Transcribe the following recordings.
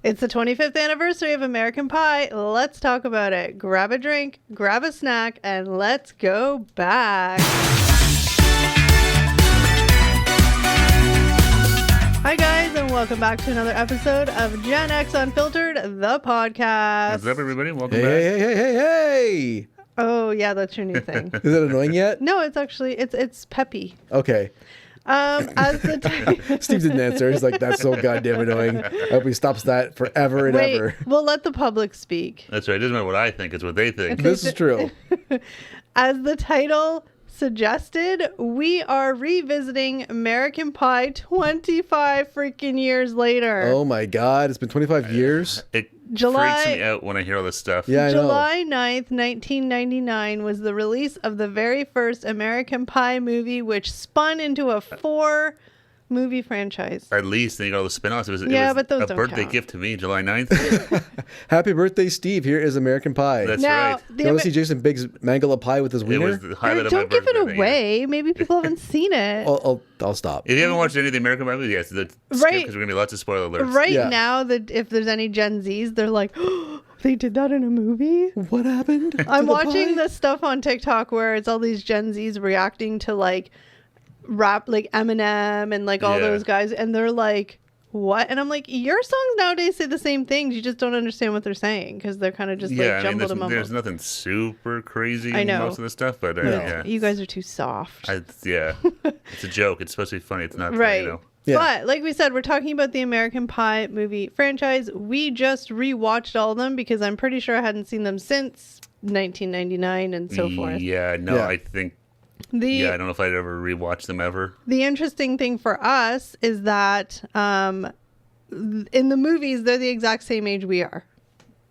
It's the 25th anniversary of American Pie. Let's talk about it. Grab a drink, grab a snack, and let's go back. Hi guys, and welcome back to another episode of Gen X Unfiltered, the podcast. What's up, everybody? Welcome back. Hey. Oh yeah, that's your new thing. Is it annoying yet? No, it's actually it's peppy. Okay. As the Steve didn't answer. He's like, that's so goddamn annoying. I hope he stops that forever and ever. We'll let the public speak. That's right. It doesn't matter what I think. It's what they think. This is true. As the title suggested, we are revisiting American Pie 25 freaking years later. Oh my God. It's been 25 years. It July- freaks me out when I hear all this stuff. Yeah, I know. July 9th, 1999 was the release of the very first American Pie movie, which spun into a 4-movie franchise. At least, and you got all the spin-offs. It was but those a don't birthday count. gift to me, July 9th. Happy birthday, Steve. Here is American Pie. That's Now, right. the You want to see Jason Biggs mangle a pie with his It wiener? was the highlight of my don't give birthday. it away. Maybe people haven't seen it. I'll stop. If you haven't watched any of the American Pie movies, yes, Right. because there's going to be lots of spoiler alerts. Right Yeah. now, that if there's any Gen Zs, they're like, oh, they did that in a movie? What happened? I'm to the watching pie? this stuff on TikTok where it's all these Gen Zs reacting to like rap, like Eminem and like all Yeah. those guys, and they're like, what? And I'm like, your songs nowadays say the same things. You just don't understand what they're saying because they're kind of just Yeah, like I mean, jumbled and there's mumbled. nothing super crazy I in know. most of the stuff, but yeah. You guys are too soft. Yeah. It's a joke. It's supposed to be funny. It's not, Right. you know. Yeah. But like we said, we're talking about the American Pie movie franchise. We just rewatched all of them because I'm pretty sure I hadn't seen them since 1999 and so forth. Yeah, no, Yeah. I think, I The don't know if I'd ever rewatch them ever. the interesting thing for us is that in the movies they're the exact same age we are.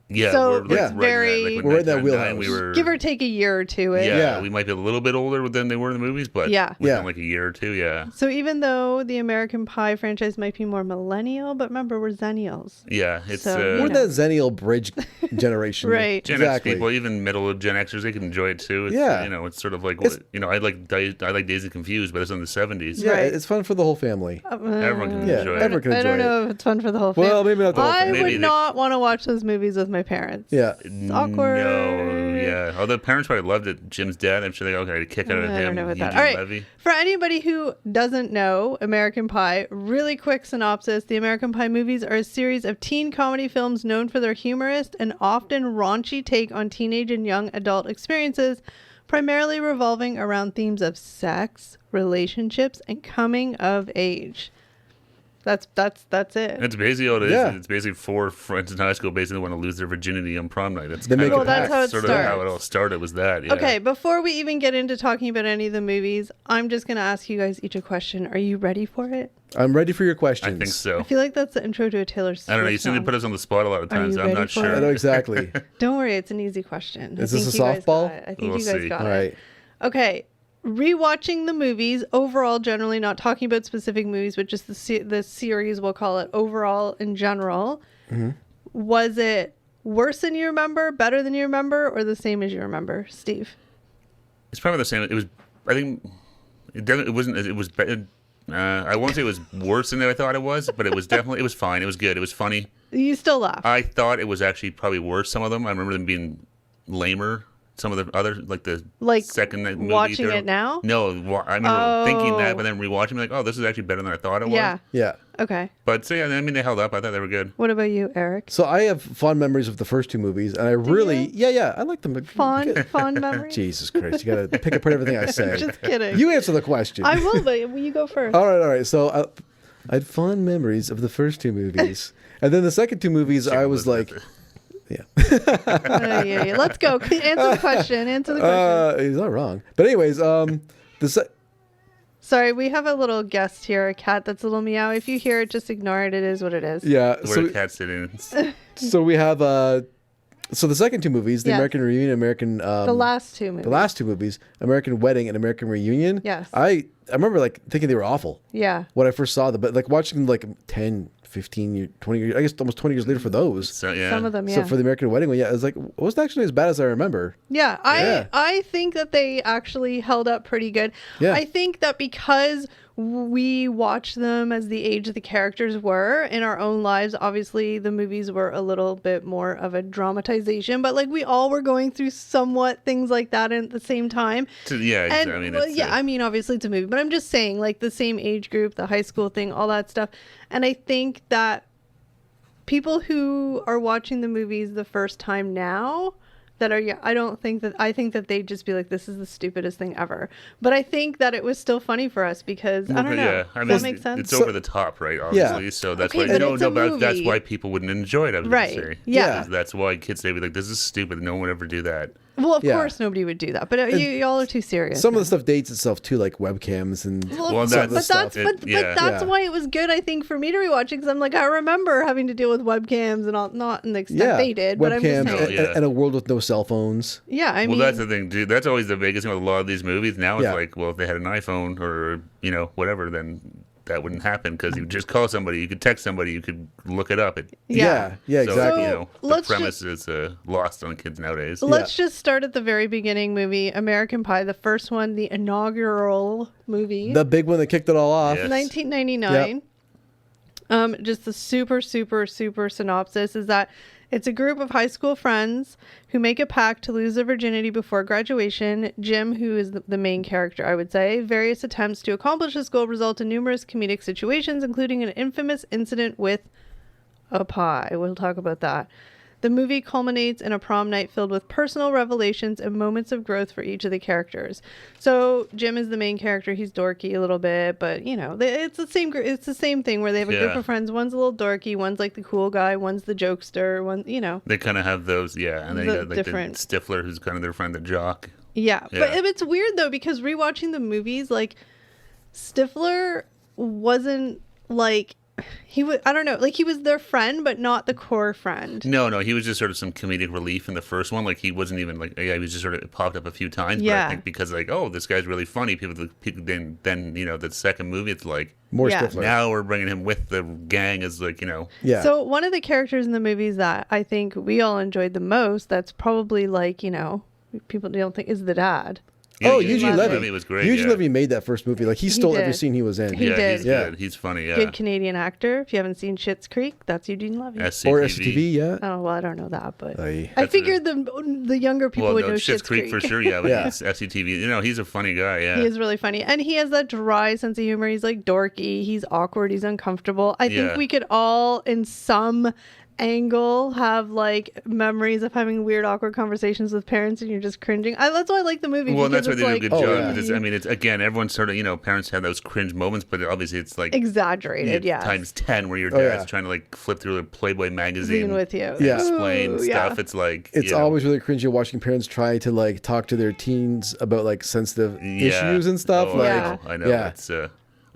Yeah, So we're like it's right in very- that, like, We're in that 1999, wheelhouse. We were, Give or take a year or two. yeah, Yeah. we might be a little bit older than they were in the movies, but Yeah. within Yeah. like a year or two, yeah. So even though the American Pie franchise might be more millennial, but remember we're zennials. Yeah, it's So, We're you that Zennial bridge generation. Right. Gen Exactly. X people, even middle Gen Xers, they can enjoy it too. It's, Yeah. you know, it's sort of like It's- I like Dazed and Confused, but it's in the 70s. Yeah, Right. it's fun for the whole family. Everyone can Yeah, enjoy it. everyone can I don't enjoy know if it's fun for the whole family. Well, maybe not the whole I family. would Maybe they- not want to watch those movies with my parents. Yeah. It's awkward. No, yeah. Although parents probably loved it. Jim's dad, I'm sure they got a kick out of I him. don't know about that. Eugene All right. Levy. For anybody who doesn't know American Pie, really quick synopsis. The American Pie movies are a series of teen comedy films known for their humorous and often raunchy take on teenage and young adult experiences, primarily revolving around themes of sex, relationships, and coming of age. That's it. That's basically all it is. Yeah. It's basically 4 friends in high school basically want to lose their virginity on prom night. That's They make kind a of pact. Well, that's how it sort starts. of how it all started was that. Yeah. Okay, before we even get into talking about any of the movies, I'm just going to ask you guys each a question. Are you ready for it? I'm ready for your I questions. think so. I feel like that's the intro to a Taylor Swift I don't know. You seem to song. put us on the spot a lot of Are times. you I'm ready not for sure. I know exactly. Don't worry, it's an easy question. Is I this think a you guys softball? got it. I think We'll you guys see. got All it. right. Okay. Rewatching the movies overall, generally not talking about specific movies, but just the series, we'll call it overall in general. Mm-hmm. Was it worse than you remember, better than you remember, or the same as you remember, Steve? It's probably the same. It was. I think it definitely. It wasn't. It was. I won't say it was worse than I thought it was, but it was definitely. It was fine. It was good. It was funny. You still laugh. I thought it was actually probably worse. Some of them. I remember them being lamer. Some of the other, like the Like, second movie. watching it now? No, I remember thinking Oh. that, but then rewatching, like, oh, this is actually better than I thought it was. Yeah. Yeah. Okay. But so yeah, I mean, they held up. I thought they were good. What about you, Eric? So I have fond memories of the first 2 movies, and I really, yeah, I like them. Fond memory? Jesus Christ, you gotta pick apart everything I say. Just kidding. You answer the question. I will, but you go first. All right. So I had fond memories of the first 2 movies, and then the second 2 movies, I was like, yeah. Yeah. Let's go. Answer the question. Answer the question. He's not wrong. But anyways, Sorry, we have a little guest here, a cat that's a little meow. If you hear it, just ignore it. It is what it is. yeah. Where the cat sitting. So we have so the second 2 movies, the Yes. American Reunion, American The last two movies. the last 2 movies, American Wedding and American Reunion. Yes. I remember like thinking they were awful Yeah. when I first saw them, but like watching them like 10, 15, 20 years, I guess almost 20 years later for those. So yeah. Some of them, yeah. So for the American Wedding one, yeah, it was like, it wasn't actually as bad as I remember. Yeah, Yeah. I think that they actually held up pretty good. Yeah. I think that because we watched them as the age the characters were in our own lives. Obviously, the movies were a little bit more of a dramatization, but like we all were going through somewhat things like that at the same time. Yeah, And I mean, well, it's, yeah, I mean, obviously it's a movie, but I'm just saying, like the same age group, the high school thing, all that stuff. And I think that people who are watching the movies the first time now that are, yeah, I think that they'd just be like, this is the stupidest thing ever. But I think that it was still funny for us because, I don't know. Yeah, I mean, Does that make sense? It's over the top, right? Obviously, so that's Okay, why but no, it's a but that's movie. why people wouldn't enjoy it. I was Right. gonna say. Yeah. That's why kids they be like, "This is stupid. No one would ever do that." Well, of Yeah. course nobody would do that, but y'all are too serious. Some now. of the stuff dates itself too, like webcams and Well, some of the but stuff. that's Yeah. that's why it was good, I think, for me to rewatch it because I'm like, I remember having to deal with webcams and all, not in the extent they did, but I'm just webcams saying. saying. and a world with no cell phones. Yeah, I mean, Well, that's the thing, dude. That's always the biggest thing with a lot of these movies. Now it's Yeah. like, well, if they had an iPhone or whatever, then that wouldn't happen because you could just call somebody, you could text somebody, you could look it up. Yeah, So, exactly. So, the let's premise is lost on kids nowadays. let's just start at the very beginning. Movie American Pie, the first one, the inaugural movie, The big one that kicked it all off. Yeah. 1999. Just the super synopsis is that it's a group of high school friends who make a pact to lose their virginity before graduation. Jim, who is the main character, I would say, various attempts to accomplish this goal result in numerous comedic situations, including an infamous incident with a pie. We'll talk about that. The movie culminates in a prom night filled with personal revelations and moments of growth for each of the characters. So Jim is the main character. He's dorky a little bit, but it's the same. It's the same thing where they have a group Yeah. of friends. One's a little dorky. One's like the cool guy. One's the jokester. They kind of have those, yeah. And then The you got like different- the Stifler, who's kind of their friend, the jock. Yeah. Yeah. But it's weird though because rewatching the movies, like Stifler wasn't like he was. I don't know. Like he was their friend, but not the core friend. No, he was just sort of some comedic relief in the first one. Like he wasn't even like, he was just sort of popped up a few times. But Yeah. I think because like, oh, this guy's really funny. People then the second movie, it's like More Yeah. Stifler. now we're bringing him with the gang as like Yeah. So one of the characters in the movies that I think we all enjoyed the most, that's probably like, people don't think is the dad. Eugene Levy. Levy was great. Eugene yeah. Levy made that first movie. Like he stole every did. scene he was in. He yeah, did. he's Yeah. good. He's funny. Yeah. Good Canadian actor. If you haven't seen Schitt's Creek, that's Eugene Levy. SCTV. Or SCTV, yeah. Oh, well, I don't know that, but Aye. I That's figured the younger people Well, would no, know Schitt's Creek for sure. Yeah, but Yeah. he's SCTV. He's a funny guy. Yeah. He is really funny. And he has that dry sense of humor. He's like dorky. He's awkward. He's uncomfortable. I think Yeah. we could all, in some angle, have like memories of having weird, awkward conversations with parents and you're just cringing. That's why I like the movie. Well, because that's why it's they do a like, good Oh, job. yeah. Because, I mean, it's again, everyone sort of, parents have those cringe moments, but obviously it's like exaggerated, yeah. times 10 where your Oh, dad's yeah. trying to like flip through a Playboy magazine Being with you. and Yeah. explain Ooh, stuff. yeah. It's like It's always really cringy watching parents try to like talk to their teens about like sensitive issues and stuff. Oh, like, Yeah. I know. Yeah. It's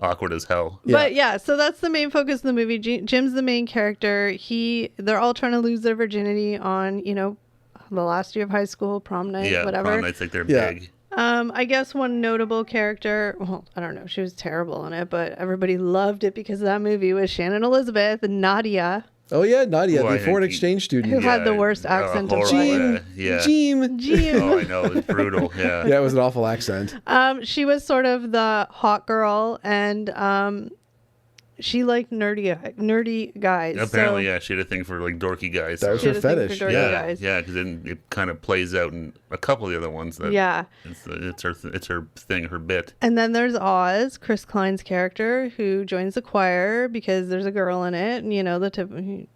awkward as hell. Yeah. But yeah, so that's the main focus of the movie. Jim's the main character. They're all trying to lose their virginity on, the last year of high school, prom night, Yeah, whatever. prom nights like they're Yeah. big. I guess one notable character, well, I don't know, she was terrible in it, but everybody loved it because of that movie, was Shannon Elizabeth and Nadia, Oh yeah, Nadia, Well, I the foreign think exchange student. who had the worst accent of horrible, life. yeah. Jim. Jim. Oh, I know. It's brutal. Yeah. Yeah, it was an awful accent. She was sort of the hot girl, and she liked nerdy guys. Apparently, so yeah, she had a thing for like dorky guys. That was she her had a thing for fetish. dorky yeah, guys. yeah, because then it kind of plays out in a couple of the other ones. That Yeah. it's her thing, her bit. And then there's Oz, Chris Klein's character, who joins the choir because there's a girl in it, and the tip.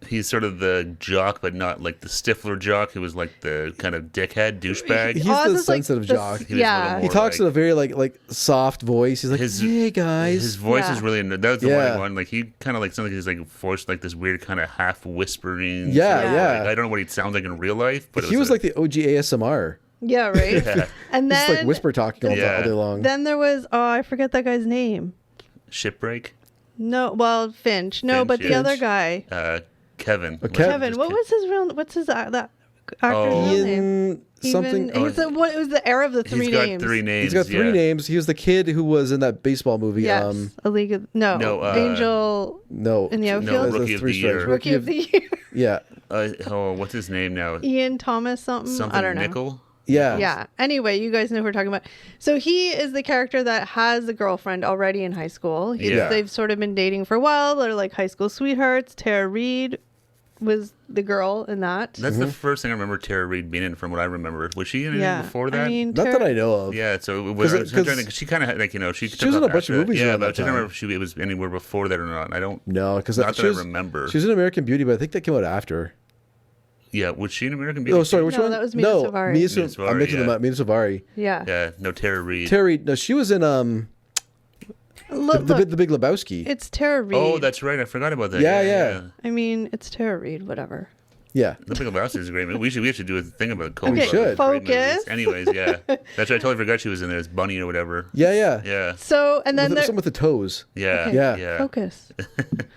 He's sort of the jock, but not like the Stifler jock, who was like the kind of dickhead douchebag. He's Oz the is like sensitive the- jock. He was a Yeah. little He more talks like- in a very like soft voice. He's like, "Hey guys." His voice Yeah. is really. That was the Yeah. one. Like he kind of like something. He's like forced like this weird kind of half whispering. Yeah, sort of, yeah. like, I don't know what he sounds like in real life, but He was like the OG ASMR. Yeah, right. yeah, And Just then like whisper talking all Yeah. day long. Then there was I forget that guy's name. shipbreak. No, well Finch. No, Finch, but the yeah. other guy, Kevin. Oh, Kevin. Just What was his real? What's his that actor's Oh. real name? Ian something. He was it was the heir of the three He's got names. three names. He's got three yeah. names. He was the kid who was in that baseball movie. Yes, a league of no, Angel No. in the No, outfield. Rookie of the Strikes. Year. Rookie of the year. Yeah. What's his name now? Ian Thomas something. I don't know. Nickel. Yeah. Yeah. Anyway, you guys know who we're talking about. So he is the character that has a girlfriend already in high school. Yeah. They've sort of been dating for a while. They're like high school sweethearts. Tara Reid was the girl in that. That's the first thing I remember Tara Reid being in, from what I remember. Was she in anything before that? I mean, Not that I know of. Yeah, so it was, I was trying to think, she kind of like, you know, she was in a bunch of movies Yeah, around but I that don't remember time. if it was anywhere before that or not. I don't. No, because Not that I remember. She was in American Beauty, but I think that came out after. Yeah, was she in American Beauty? Oh, sorry, which No, one? that was Mina Suvari. Mina Mina Suvari, I'm Suvari, mixing them yeah. up. Mina Suvari. Yeah. Yeah, no, Tara Reid. Terry, no, she was in Look, the Big Lebowski. it's Tara Reid. Oh, that's right. I forgot about that. Yeah. I mean, it's Tara Reid, whatever. Yeah. The Big Lebowski is a great movie. We should do a thing about Coen Okay, Brothers. Great movies. focus. Anyways, yeah. That's right. I totally forgot she was in there as Bunny or whatever. Yeah. Yeah. So, and then Something with the toes. Yeah. Okay. Yeah. focus.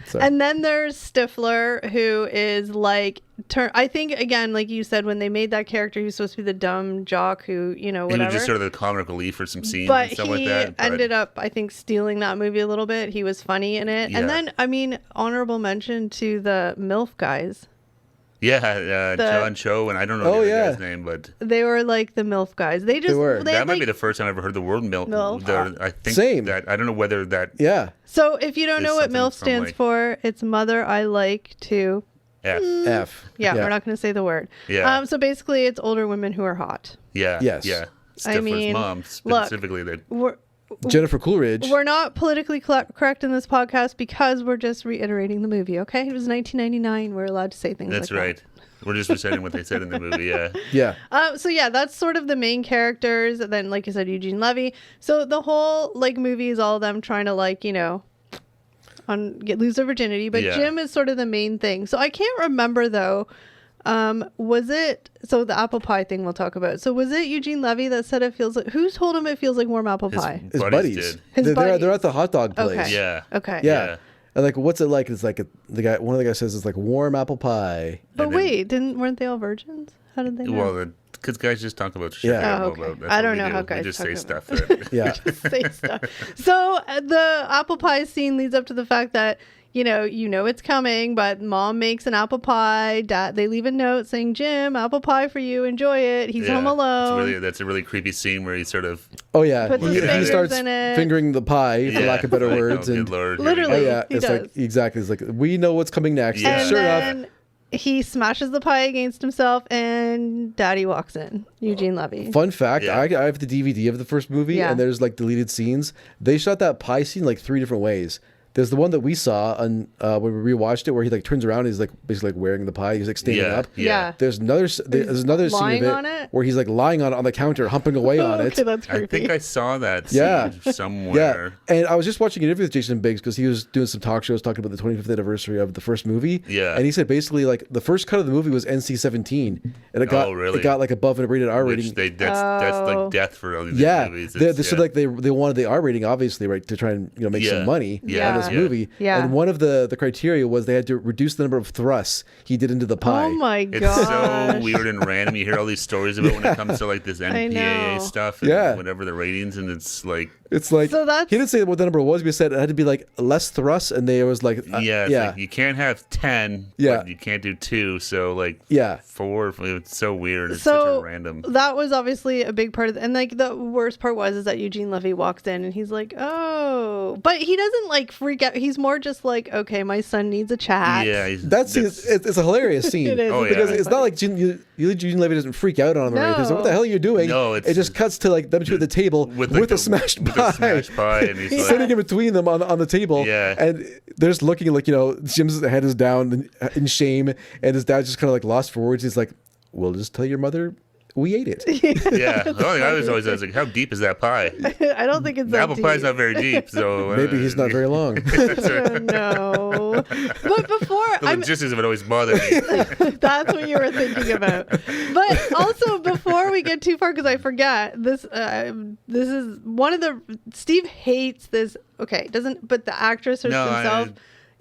Sorry. And then there's Stifler, who is like, I think, again, like you said, when they made that character, he was supposed to be the dumb jock who, you know, He whatever. was just sort of the comic relief for some scenes But and stuff he like that. But ended up, I think, stealing that movie a little bit. He was funny in it. Yeah. And then, I mean, honorable mention to the MILF guys. yeah, John Cho, and I don't know Oh, the yeah. other guy's name, but They were like the MILF guys. They just, were. they that had, might like, be the first time I ever heard the word milk. MILF. I think Same. that I don't know whether that Yeah. So if you don't There's know what something MILF from, stands like- for, it's Mother I Like to. F. F. Yeah, we're not going to say the word. Yeah. So basically, it's older women who are hot. Yeah. Yes. Yeah. I Stifler's mean, mom look, specifically. That Jennifer Coolidge. We're not politically correct in this podcast because we're just reiterating the movie, okay? It was 1999. We're allowed to say things that's like right. We're just reciting what they said in the movie. Yeah. Yeah. So yeah, that's sort of the main characters. And then, like you said, Eugene Levy. So the whole like movie is all them trying to like, you know, lose their virginity. But Yeah. Jim is sort of the main thing. So I can't remember though. Was it the apple pie thing we'll talk about? So was it Eugene Levy that said it feels like, who told him it feels like warm apple pie? His buddies buddies. did. His they're buddies. at the hot dog place. Okay. Yeah. Okay. Yeah. Yeah. And like, what's it like? It's like one of the guys says it's like warm apple pie. But And then- wait, weren't they all virgins? How did they know? Well, because guys just talk about shit. Yeah. they don't Oh, know okay. about. That's I what don't we know do. how guys We just talk say about- stuff. That, Yeah. Say stuff. So the apple pie scene leads up to the fact that you know it's coming, but mom makes an apple pie. Dad, they leave a note saying, "Jim, apple pie for you. Enjoy it." He's home alone. That's a really creepy scene where he sort of. Oh yeah. Puts his He fingers starts in it. fingering the pie, for Yeah, lack of better like, words. oh, And good Lord, here we Literally. oh go. yeah, He it's does. like exactly. It's like we know what's coming next. Yeah. And And sure enough, then he smashes the pie against himself, and Daddy walks in. Eugene Levy. fun fact, Yeah. I have the DVD of the first movie, Yeah. and there's like deleted scenes. They shot that pie scene like 3 different ways. There's the one that we saw on when we rewatched it, where he like turns around, and he's like basically like wearing the pie, he's like standing Yeah. up. Yeah. There's another scene lying of on it? where he's like lying on the counter, humping away on it. Okay, that's creepy. I think I saw that Yeah. scene somewhere. Yeah, and I was just watching an interview with Jason Biggs because he was doing some talk shows talking about the 25th anniversary of the first movie. Yeah. and he said basically like the first cut of the movie was NC-17, and it got Oh, really? it got like above a rated R rating. Which that's Oh. like death for all these Yeah, movies. so like they wanted the R rating obviously, right, to try and make Yeah. some money Yeah. on this Yeah. movie. Yeah. And one of the criteria was they had to reduce the number of thrusts he did into the pie. Oh my It's god. so weird and random. You hear all these stories about when it comes to like this NPAA know. stuff and Yeah. whatever the ratings, and it's like It's like So that's- he didn't say what the number was, but he said it had to be like less thrusts, and they was like it's like you can't have 10, Yeah. but you can't do 2. So like Yeah. 4. It's so weird. It's such So a random. that was obviously a big part of and like the worst part is that Eugene Levy walks in and he's like, oh, but he doesn't like freak out. He's more just like, okay, my son needs a chat. Yeah, It's a hilarious scene. It is. Oh, yeah. Because it's not like Eugene Levy doesn't freak out on him or anything. So what the hell are you doing? No, it just cuts to like them two at the table with like a smashed with pie. a smashed pie, and he's Sitting like, in between them on the table. Yeah. And they're just looking like, Jim's head is down in shame, and his dad's just kind of like lost for words. He's like, we'll just tell your mother we ate it. yeah. The only thing I was like, how deep is that pie? I don't think it's The that apple deep. pie's not very deep, so Maybe he's not very long. No. But before The logistics of it always bothered me. that's what you were thinking about. But also before we get too far, because I forget this. This is one of the Steve hates this. Okay, doesn't but the actress herself a strong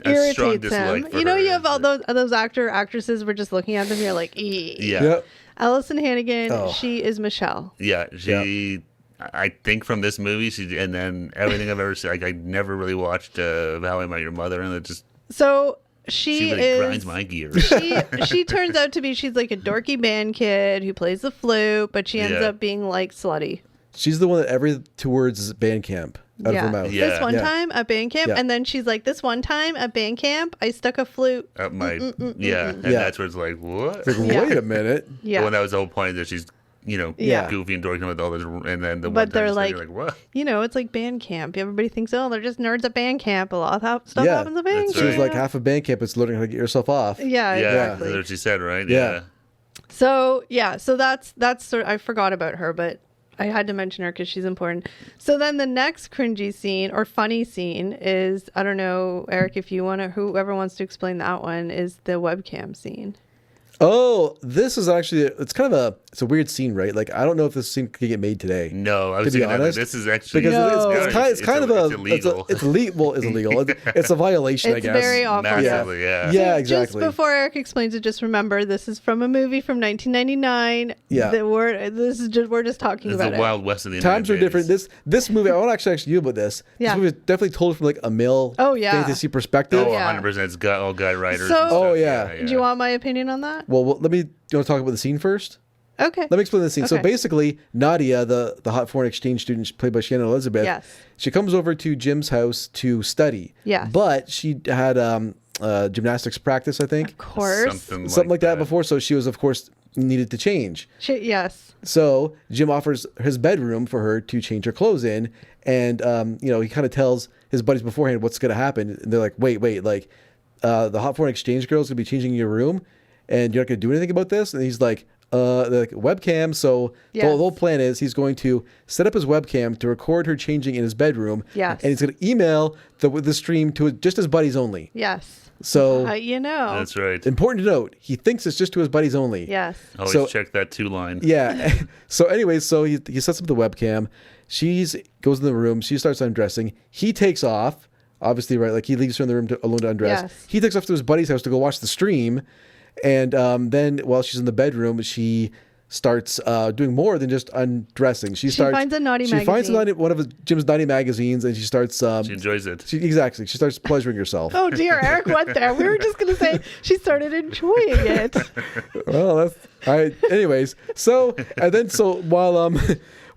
irritates dislike him. for You know, her. you have all those actresses. We're just looking at them. You're like, ee. Yeah. Yep. Allison Hannigan. Oh. She is Michelle. Yeah, she. I think from this movie, and then everything I've ever seen. Like I never really watched How I Met Your Mother, and it just So she really is grinds my gears. she turns out to be, she's like a dorky band kid who plays the flute, but she ends Yeah. up being like slutty. She's the one that every 2 words is band camp out of her mouth. Yeah. This one time at band camp, Yeah. and then she's like, this one time at band camp, I stuck a flute. Up my and Yeah. that's where it's like, what? It's like, Yeah. wait a minute. Yeah. Well, that was the whole point that she's Yeah. goofy and dorky with all this, and then the But one time they're she's like, what? It's like band camp. Everybody thinks, oh, they're just nerds at band camp. A lot of stuff Yeah. happens at band That's camp. She was like half of band camp is learning how to get yourself off. Yeah, Yeah, exactly. that's what she said, right? Yeah. So that's sort of, I forgot about her, but I had to mention her because she's important. So then the next cringy scene or funny scene is, I don't know, Eric, if you want to, whoever wants to explain that one, is the webcam scene. Oh, this is actually, it's a weird scene, right? Like, I don't know if this scene could get made today. No, I was To be thinking that, like, honest, this is actually Because No. it's kind of it's illegal. It's illegal. It's illegal. It's a violation, I It's guess. very awful. Massively, yeah. Yeah, exactly. Just before Eric explains it, just remember this is from a movie from 1999. Yeah. We're just talking It's about the it. Wild West of the Times are United different. States. This movie, I want to actually ask you about this. Yeah. This movie is definitely told from like a male Oh, yeah. fantasy perspective. Oh, Yeah. 100%. It's got all guy writers. So- and stuff. Oh, yeah. Do you want my opinion on that? Well, let me. Do you want to talk about the scene first? Okay. Let me explain the scene. So Okay. basically, Nadia, the hot foreign exchange student played by Shannon Elizabeth, Yes. she comes over to Jim's house to study. Yes. But she had gymnastics practice, I think. Of course. Something like that before. So she was, of course, needed to change. Yes. So Jim offers his bedroom for her to change her clothes in. And, he kind of tells his buddies beforehand what's going to happen. And they're like, wait, like the hot foreign exchange girl is going to be changing your room and you're not going to do anything about this? And he's like, they're like, webcam. So the Yes. whole plan is he's going to set up his webcam to record her changing in his bedroom. Yes. And he's going to email the stream to just his buddies only. Yes. So That's right. important to note, he thinks it's just to his buddies only. Yes. Always so- check that 2 line. Yeah. So anyways, so he sets up the webcam. She goes in the room. She starts undressing. He takes off. Obviously, right? Like he leaves her in the room alone to undress. Yes. He takes off to his buddy's house to go watch the stream. And then while she's in the bedroom, she starts doing more than just undressing. She finds a naughty magazine. one of Jim's naughty magazines, and she starts. She enjoys it. Exactly. She starts pleasuring herself. Oh dear, Eric went there. We were just gonna say she started enjoying it. Well, that's all right. Anyways, so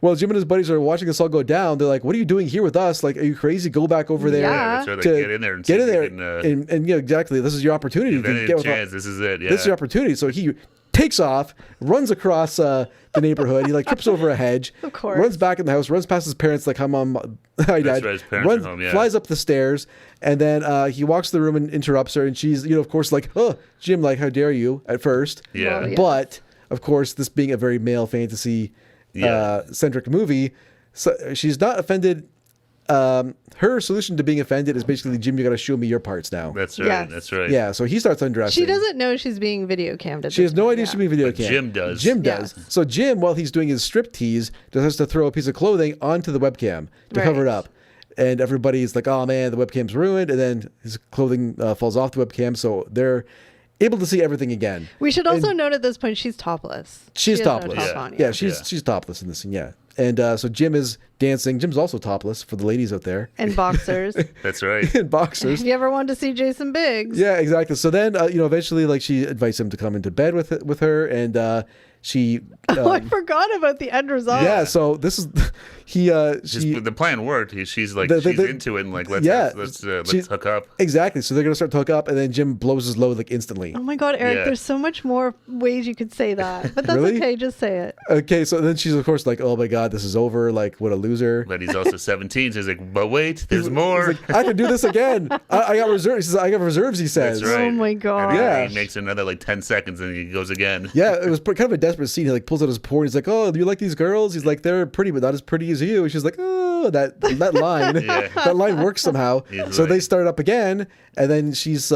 while Jim and his buddies are watching this all go down, they're like, "What are you doing here with us? Like, are you crazy? Go back over there." Yeah. That's right. Like, To get in there and see get in if there, you can, and exactly. This is your opportunity if any to get with chance. This is it. Yeah. This is your opportunity. So he takes off, runs across the neighborhood. He like trips over a hedge, Of course. runs back in the house, runs past his parents like, "Hi, mom, hi, dad." right, his parents are home, yeah. Flies up the stairs, and then he walks to the room and interrupts her. And she's, of course, like, "Oh, Jim, like, how dare you?" At first, Yeah. Well, yeah. But of course, this being a very male fantasy centric movie, so she's not offended. Her solution to being offended is basically, "Jim, you got to show me your parts now." That's right. Yes. That's right. Yeah, so he starts undressing. She doesn't know she's being video cammed. She has no idea she's being video But cam. Jim does. Jim does. Yes. So Jim, while he's doing his strip tease, just has to throw a piece of clothing onto the webcam to cover it Right. up. And everybody's like, "Oh man, the webcam's ruined." And then his clothing falls off the webcam, so they're able to see everything again. We should also note at this point she's topless. She's She has no topless. top on, Yeah, she's topless in this scene. Yeah, and so Jim is dancing. Jim's also topless for the ladies out there And boxers. That's right. in boxers. If you ever wanted to see Jason Biggs. Yeah, exactly. So then, eventually, like she invites him to come into bed with her, and she. Oh, I forgot about the end result. Yeah. So this is The plan worked. She's like, she's into it and like, let's she's- hook up. Exactly. So they're gonna start to hook up, and then Jim blows his load like instantly. Oh my God, Eric, Yeah. there's so much more ways you could say that. But that's Really? okay, just say it. Okay. So then she's of course like, "Oh my God, this is over. Like, what a loser." But he's also 17, so he's like, but wait, there's more. He's like, "I can do this again. I got reserves." He says, "I got reserves." He says. That's right. Oh my God. And then Yeah. he makes another like 10 seconds and he goes again. Yeah, it was kind of a desperate scene. He like pulls out his porn. He's like, "Oh, do you like these girls?" He's like, "They're pretty, but not as pretty as you." She's like, "Oh, that line, Yeah. that line works somehow." He's So right. they start up again, and then she's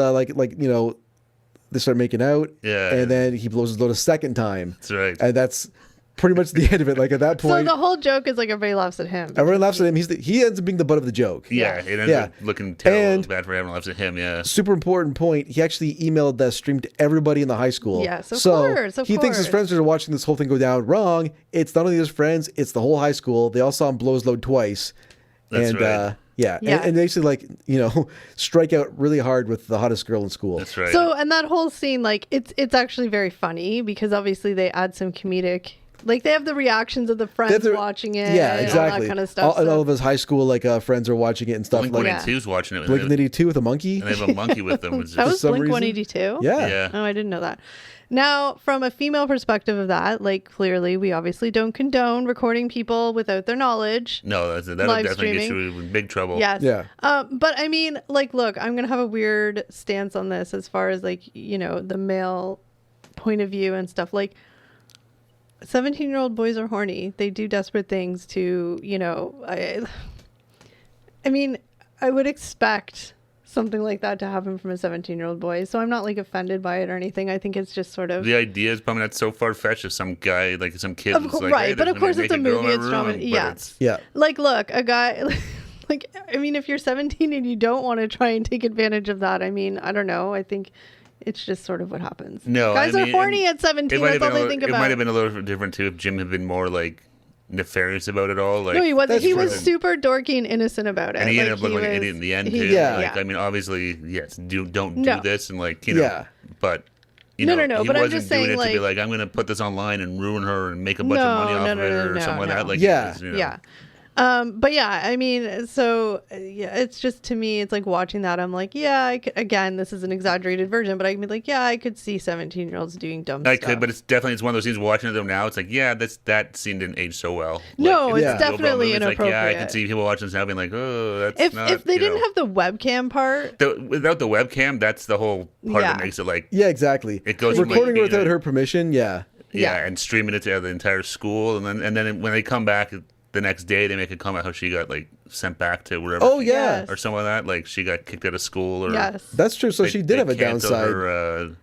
they start making out. Yeah. And then he blows his load a second time. That's right. And that's pretty much the end of it. Like at that So point, the whole joke is like everybody laughs at him. everyone laughs at him. He ends up being the butt of the joke. Yeah, it ends Yeah. up looking terrible. And- Bad for everyone left at him, yeah. Super important point. He actually emailed that stream to everybody in the high school. Yes, of so course, of he thinks his course. friends are watching this whole thing go down. Wrong. It's not only his friends, it's the whole high school. They all saw him blow his load twice. That's and right. Yeah, Yeah. And basically like, strike out really hard with the hottest girl in school. That's right. So, and that whole scene, like, it's actually very funny because obviously they add some comedic, like they have the reactions of the friends watching it. Yeah, and exactly. all that kind of stuff. And all of his high school like friends are watching it and stuff. Blink Like 182's watching it. Blink 182 with a monkey. And they have a monkey with them. Which is That was some Blink reason. 182? Yeah. Yeah. Oh, I didn't know that. Now, from a female perspective of that, like clearly we obviously don't condone recording people without their knowledge. No, that'll Live definitely get streaming. you in big trouble. Yes. Yeah. But I mean, like, look, I'm going to have a weird stance on this as far as like, the male point of view and stuff. Like, 17-year-old boys are horny. They do desperate things to, I mean, I would expect something like that to happen from a 17-year-old boy. So I'm not like offended by it or anything. I think it's just sort of The idea is probably not so far-fetched as some guy, like some kid. Of course, like, right, hey, but of course there's it's a naked girl movie, in it's our drama. room, but Yeah. it's- Yeah. like, look, a guy like, I mean, if you're 17 and you don't want to try and take advantage of that, I mean, I don't know. I think it's just sort of what happens. No, guys I are mean, horny at It 17. might That's all they think it about. might have been a little different too if Jim had been more like nefarious about it all. Like, No, he wasn't. That's He was true. super dorky and innocent about it. and he ended up Like, looking like an was- idiot in the end he- too. Yeah. Like, I mean, obviously, yes, don't No. do this, and like, Yeah. but. No, He but I'm wasn't just doing saying, it to be like- like, I'm going to put this online and ruin her and make a bunch No, of money off no, of no, it no, or no, something like no. that. Like, Yeah. it was, Yeah. But yeah, I mean, so yeah, it's just, to me, it's like watching that. I'm like, yeah, again, this is an exaggerated version, but I can be like, yeah, I could see 17-year-olds doing dumb I stuff. could, but it's one of those scenes watching them now. It's like, yeah, that scene didn't age so well. No, Like, it's Yeah. definitely It's like, yeah, I inappropriate. can see people watching this now being like, oh, that's not. If they didn't have the webcam part, without the webcam, that's the whole part Yeah. that makes it like, Yeah, exactly. It goes from, like, recording being without a- her permission. Yeah. yeah, and streaming it to the entire school, and then when they come back the next day, they make a comment how she got like sent back to wherever. Oh she- yeah, Yes. or something like that. Like she got kicked out of school, or yes. that's true. So they- she they did have a canceled downside.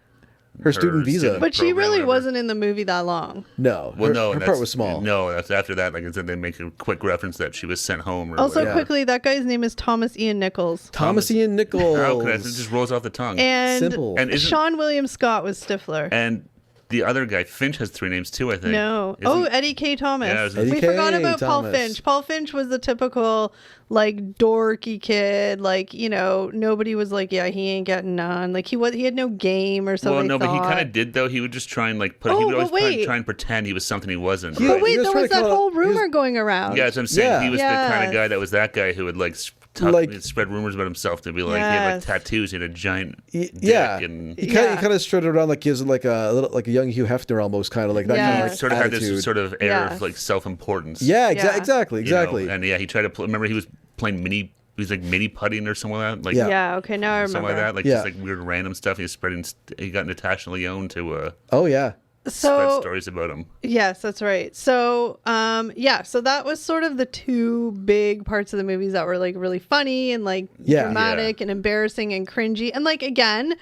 Her student visa. student But she program, really whatever. wasn't in the movie that long. No, Well, no, her that's- part was small. No, that's after that. Like I said, they make a quick reference that she was sent home. Or Also, whatever. quickly, that guy's name is Thomas Ian Nichols. Thomas Ian Nichols. How could I? It just rolls off the tongue. And Simple. And isn't- Sean William Scott was Stifler. And the other guy, Finch, has 3 names too, I think. No. Isn't- Oh, Eddie K. Thomas. Yeah, it was- Eddie We K. forgot about Paul Thomas. Finch. Paul Finch was the typical, like, dorky kid. Like, nobody was like, yeah, he ain't getting none. Like, he had no game or something. Well, no, but he kind of did though. He would just try and like put. Oh, he would but always wait. try and pretend he was something he wasn't. Yeah, But right? wait, he was there trying was to that call- whole he was- rumor going around. Yeah, that's what I'm saying. Yeah. He was the kind of Yes. guy that was that guy who would like Like- spread rumors about himself to be like he had like Yes. tattoos, he had a giant dick, Yeah, and he Yeah. kind of strutted around like he was like a young Hugh Hefner almost, kind of like that Yeah. kind of he like sort of had attitude. this sort of air Yes. of like self-importance. Yeah, Yeah. exactly. you know? And yeah, he tried to remember he was playing he was like mini putting or something like that. Like, Yeah. Yeah, okay, now I remember. something like that. Like Yeah. just like weird random stuff. He was spreading. He got Natasha Lyonne to Oh yeah, spread So, stories about him. yes, that's right. So, so that was sort of the two big parts of the movies that were like really funny and like Yeah. dramatic and embarrassing and cringy. And like, again,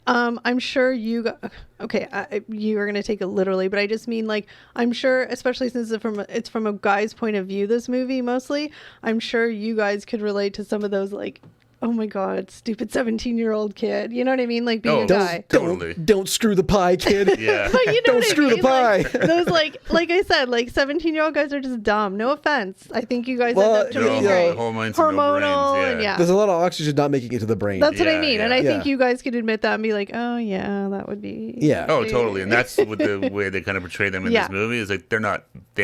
I'm sure you are going to take it literally, but I just mean like, I'm sure, especially since it's from a guy's point of view, this movie mostly, I'm sure you guys could relate to some of those like, oh my God, stupid 17-year-old kid. You know what I mean? Like being Oh, a guy. Totally. don't screw the pie, kid. Yeah. But you know Don't what I screw the mean? Like, pie. those like I said, like 17-year-old guys are just dumb. No offense. I think you guys Well, end up to you be know, great. hormones and no Hormonal brains, and yeah. yeah. There's a lot of oxygen not making it to the brain. That's what I Yeah, mean. yeah. And I Yeah. think you guys could admit that and be like, oh yeah, that would be. Yeah. Oh, totally, and that's what the way they kind of portray them in Yeah. this movie is like they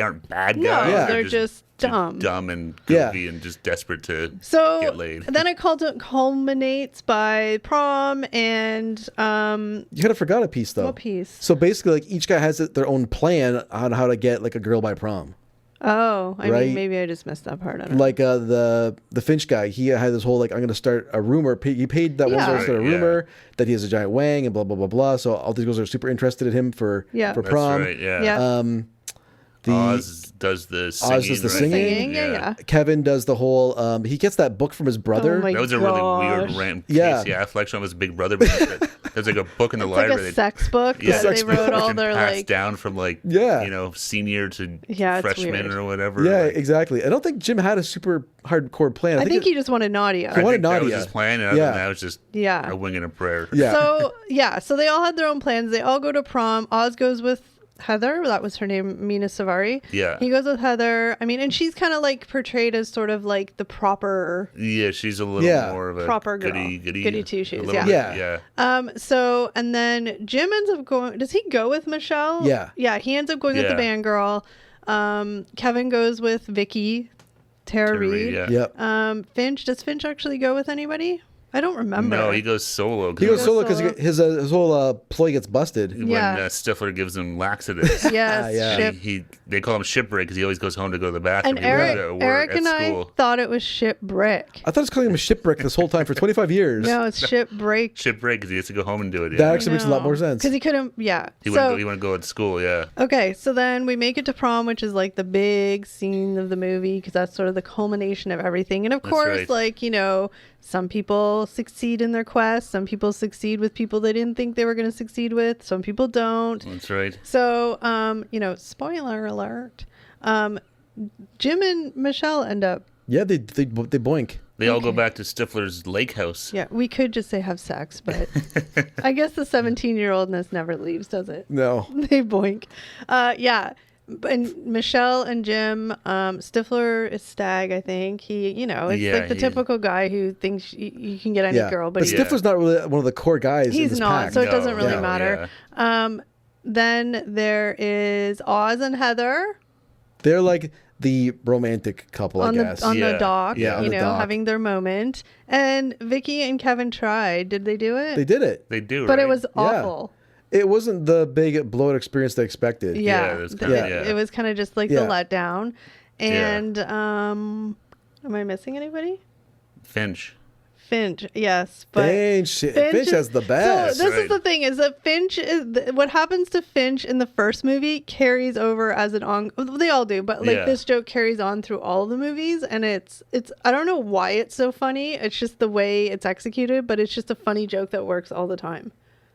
aren't bad No, guys. Yeah. they're just dumb. dumb and Yeah. goofy and just desperate to So get laid. then it culminates by prom and You kind of forgot a piece though. what piece? So basically, like each guy has their own plan on how to get like a girl by prom. Oh, I Right. mean, maybe I just missed that part. I don't know. Like the Finch guy, he had this whole like, I'm going to start a rumor. He paid that one Yeah. girl to start a Right, yeah. rumor that he has a giant wang and blah blah blah blah. So all these girls are super interested in him for Yeah. for That's prom. right. Yeah. Yeah. The Oz does the singing. Oz does the right? singing. Yeah. Kevin does the whole. He gets that book from his brother. Oh my That was a really weird Gosh. rant. Yeah. Casey Affleck showing his big brother. But there's like a book in the It's like library. a sex book Yeah. that sex they wrote book. all and their passed like. down from like Yeah. senior to Yeah, it's freshman weird. or whatever. Yeah, Like, exactly. I don't think Jim had a super hardcore plan. I think it- he just wanted Nadia. He I wanted think that was Nadia. his plan, and other Yeah. than that, it was just Yeah. a wing and a prayer. Yeah. So they all had their own plans. They all go to prom. Oz goes with Heather. That was her name, Mina Savari. Yeah. He goes with Heather. I mean, and she's kind of like portrayed as sort of like the proper Yeah, she's a little more of a proper girl. Goody two shoes. Yeah. So, and then Jim ends up going, does he go with Michelle? Yeah. Yeah, he ends up going with the band girl. Kevin goes with Vicky, Tara Reid. Yeah. Yep. Finch, does Finch actually go with anybody? I don't remember. No, he goes solo. He goes solo because his whole ploy gets busted. When Stifler gives him laxatives. Yes. They call him shipwreck because he always goes home to go to the bathroom. And Eric and I thought it was shipwreck. I thought I was calling him a shipwreck this whole time for 25 years. No, it's shipbreak. Shipwreck because he has to go home and do it. Yeah. That actually makes a lot more sense. Because he couldn't, He wouldn't go to school, Okay, so then we make it to prom, which is like the big scene of the movie because that's sort of the culmination of everything. And of course, like, you know, some people succeed in their quest. Some people succeed with people they didn't think they were going to succeed with. Some people don't. That's right. So, you know, spoiler alert. Jim and Michelle end up. Yeah, they boink. They all go back to Stifler's lake house. Yeah, we could just say have sex, but I guess the 17-year-oldness never leaves, does it? No. They boink. Yeah. And Michelle and Jim, Stifler is Stag, I think. He, you know, it's like the typical guy who thinks you can get any girl. But Stifler's not really one of the core guys. He's in this not, pack. so it doesn't really matter. Yeah. Then there is Oz and Heather. They're like the romantic couple, I guess. On the dock, you know, dock. having their moment. And Vicky and Kevin tried. Did they do it? They did it. They do, but it was awful. It wasn't the big blowout experience they expected. It was kind of just like the letdown. And am I missing anybody? Finch, yes, but Finch has the best. So this is the thing: is that Finch is what happens to Finch in the first movie carries over as an on. They all do, but like this joke carries on through all the movies, and it's. I don't know why it's so funny. It's just the way it's executed, but it's just a funny joke that works all the time.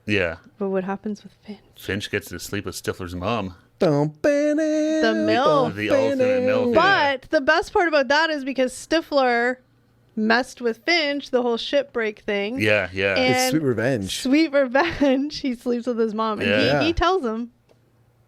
Yeah. But what happens with Finch? Finch gets to sleep with Stifler's mom. The MILF. The ultimate MILF. But the best part about that is because Stifler messed with Finch, the whole shipbreak thing. Yeah. And it's sweet revenge. He sleeps with his mom. And he tells him.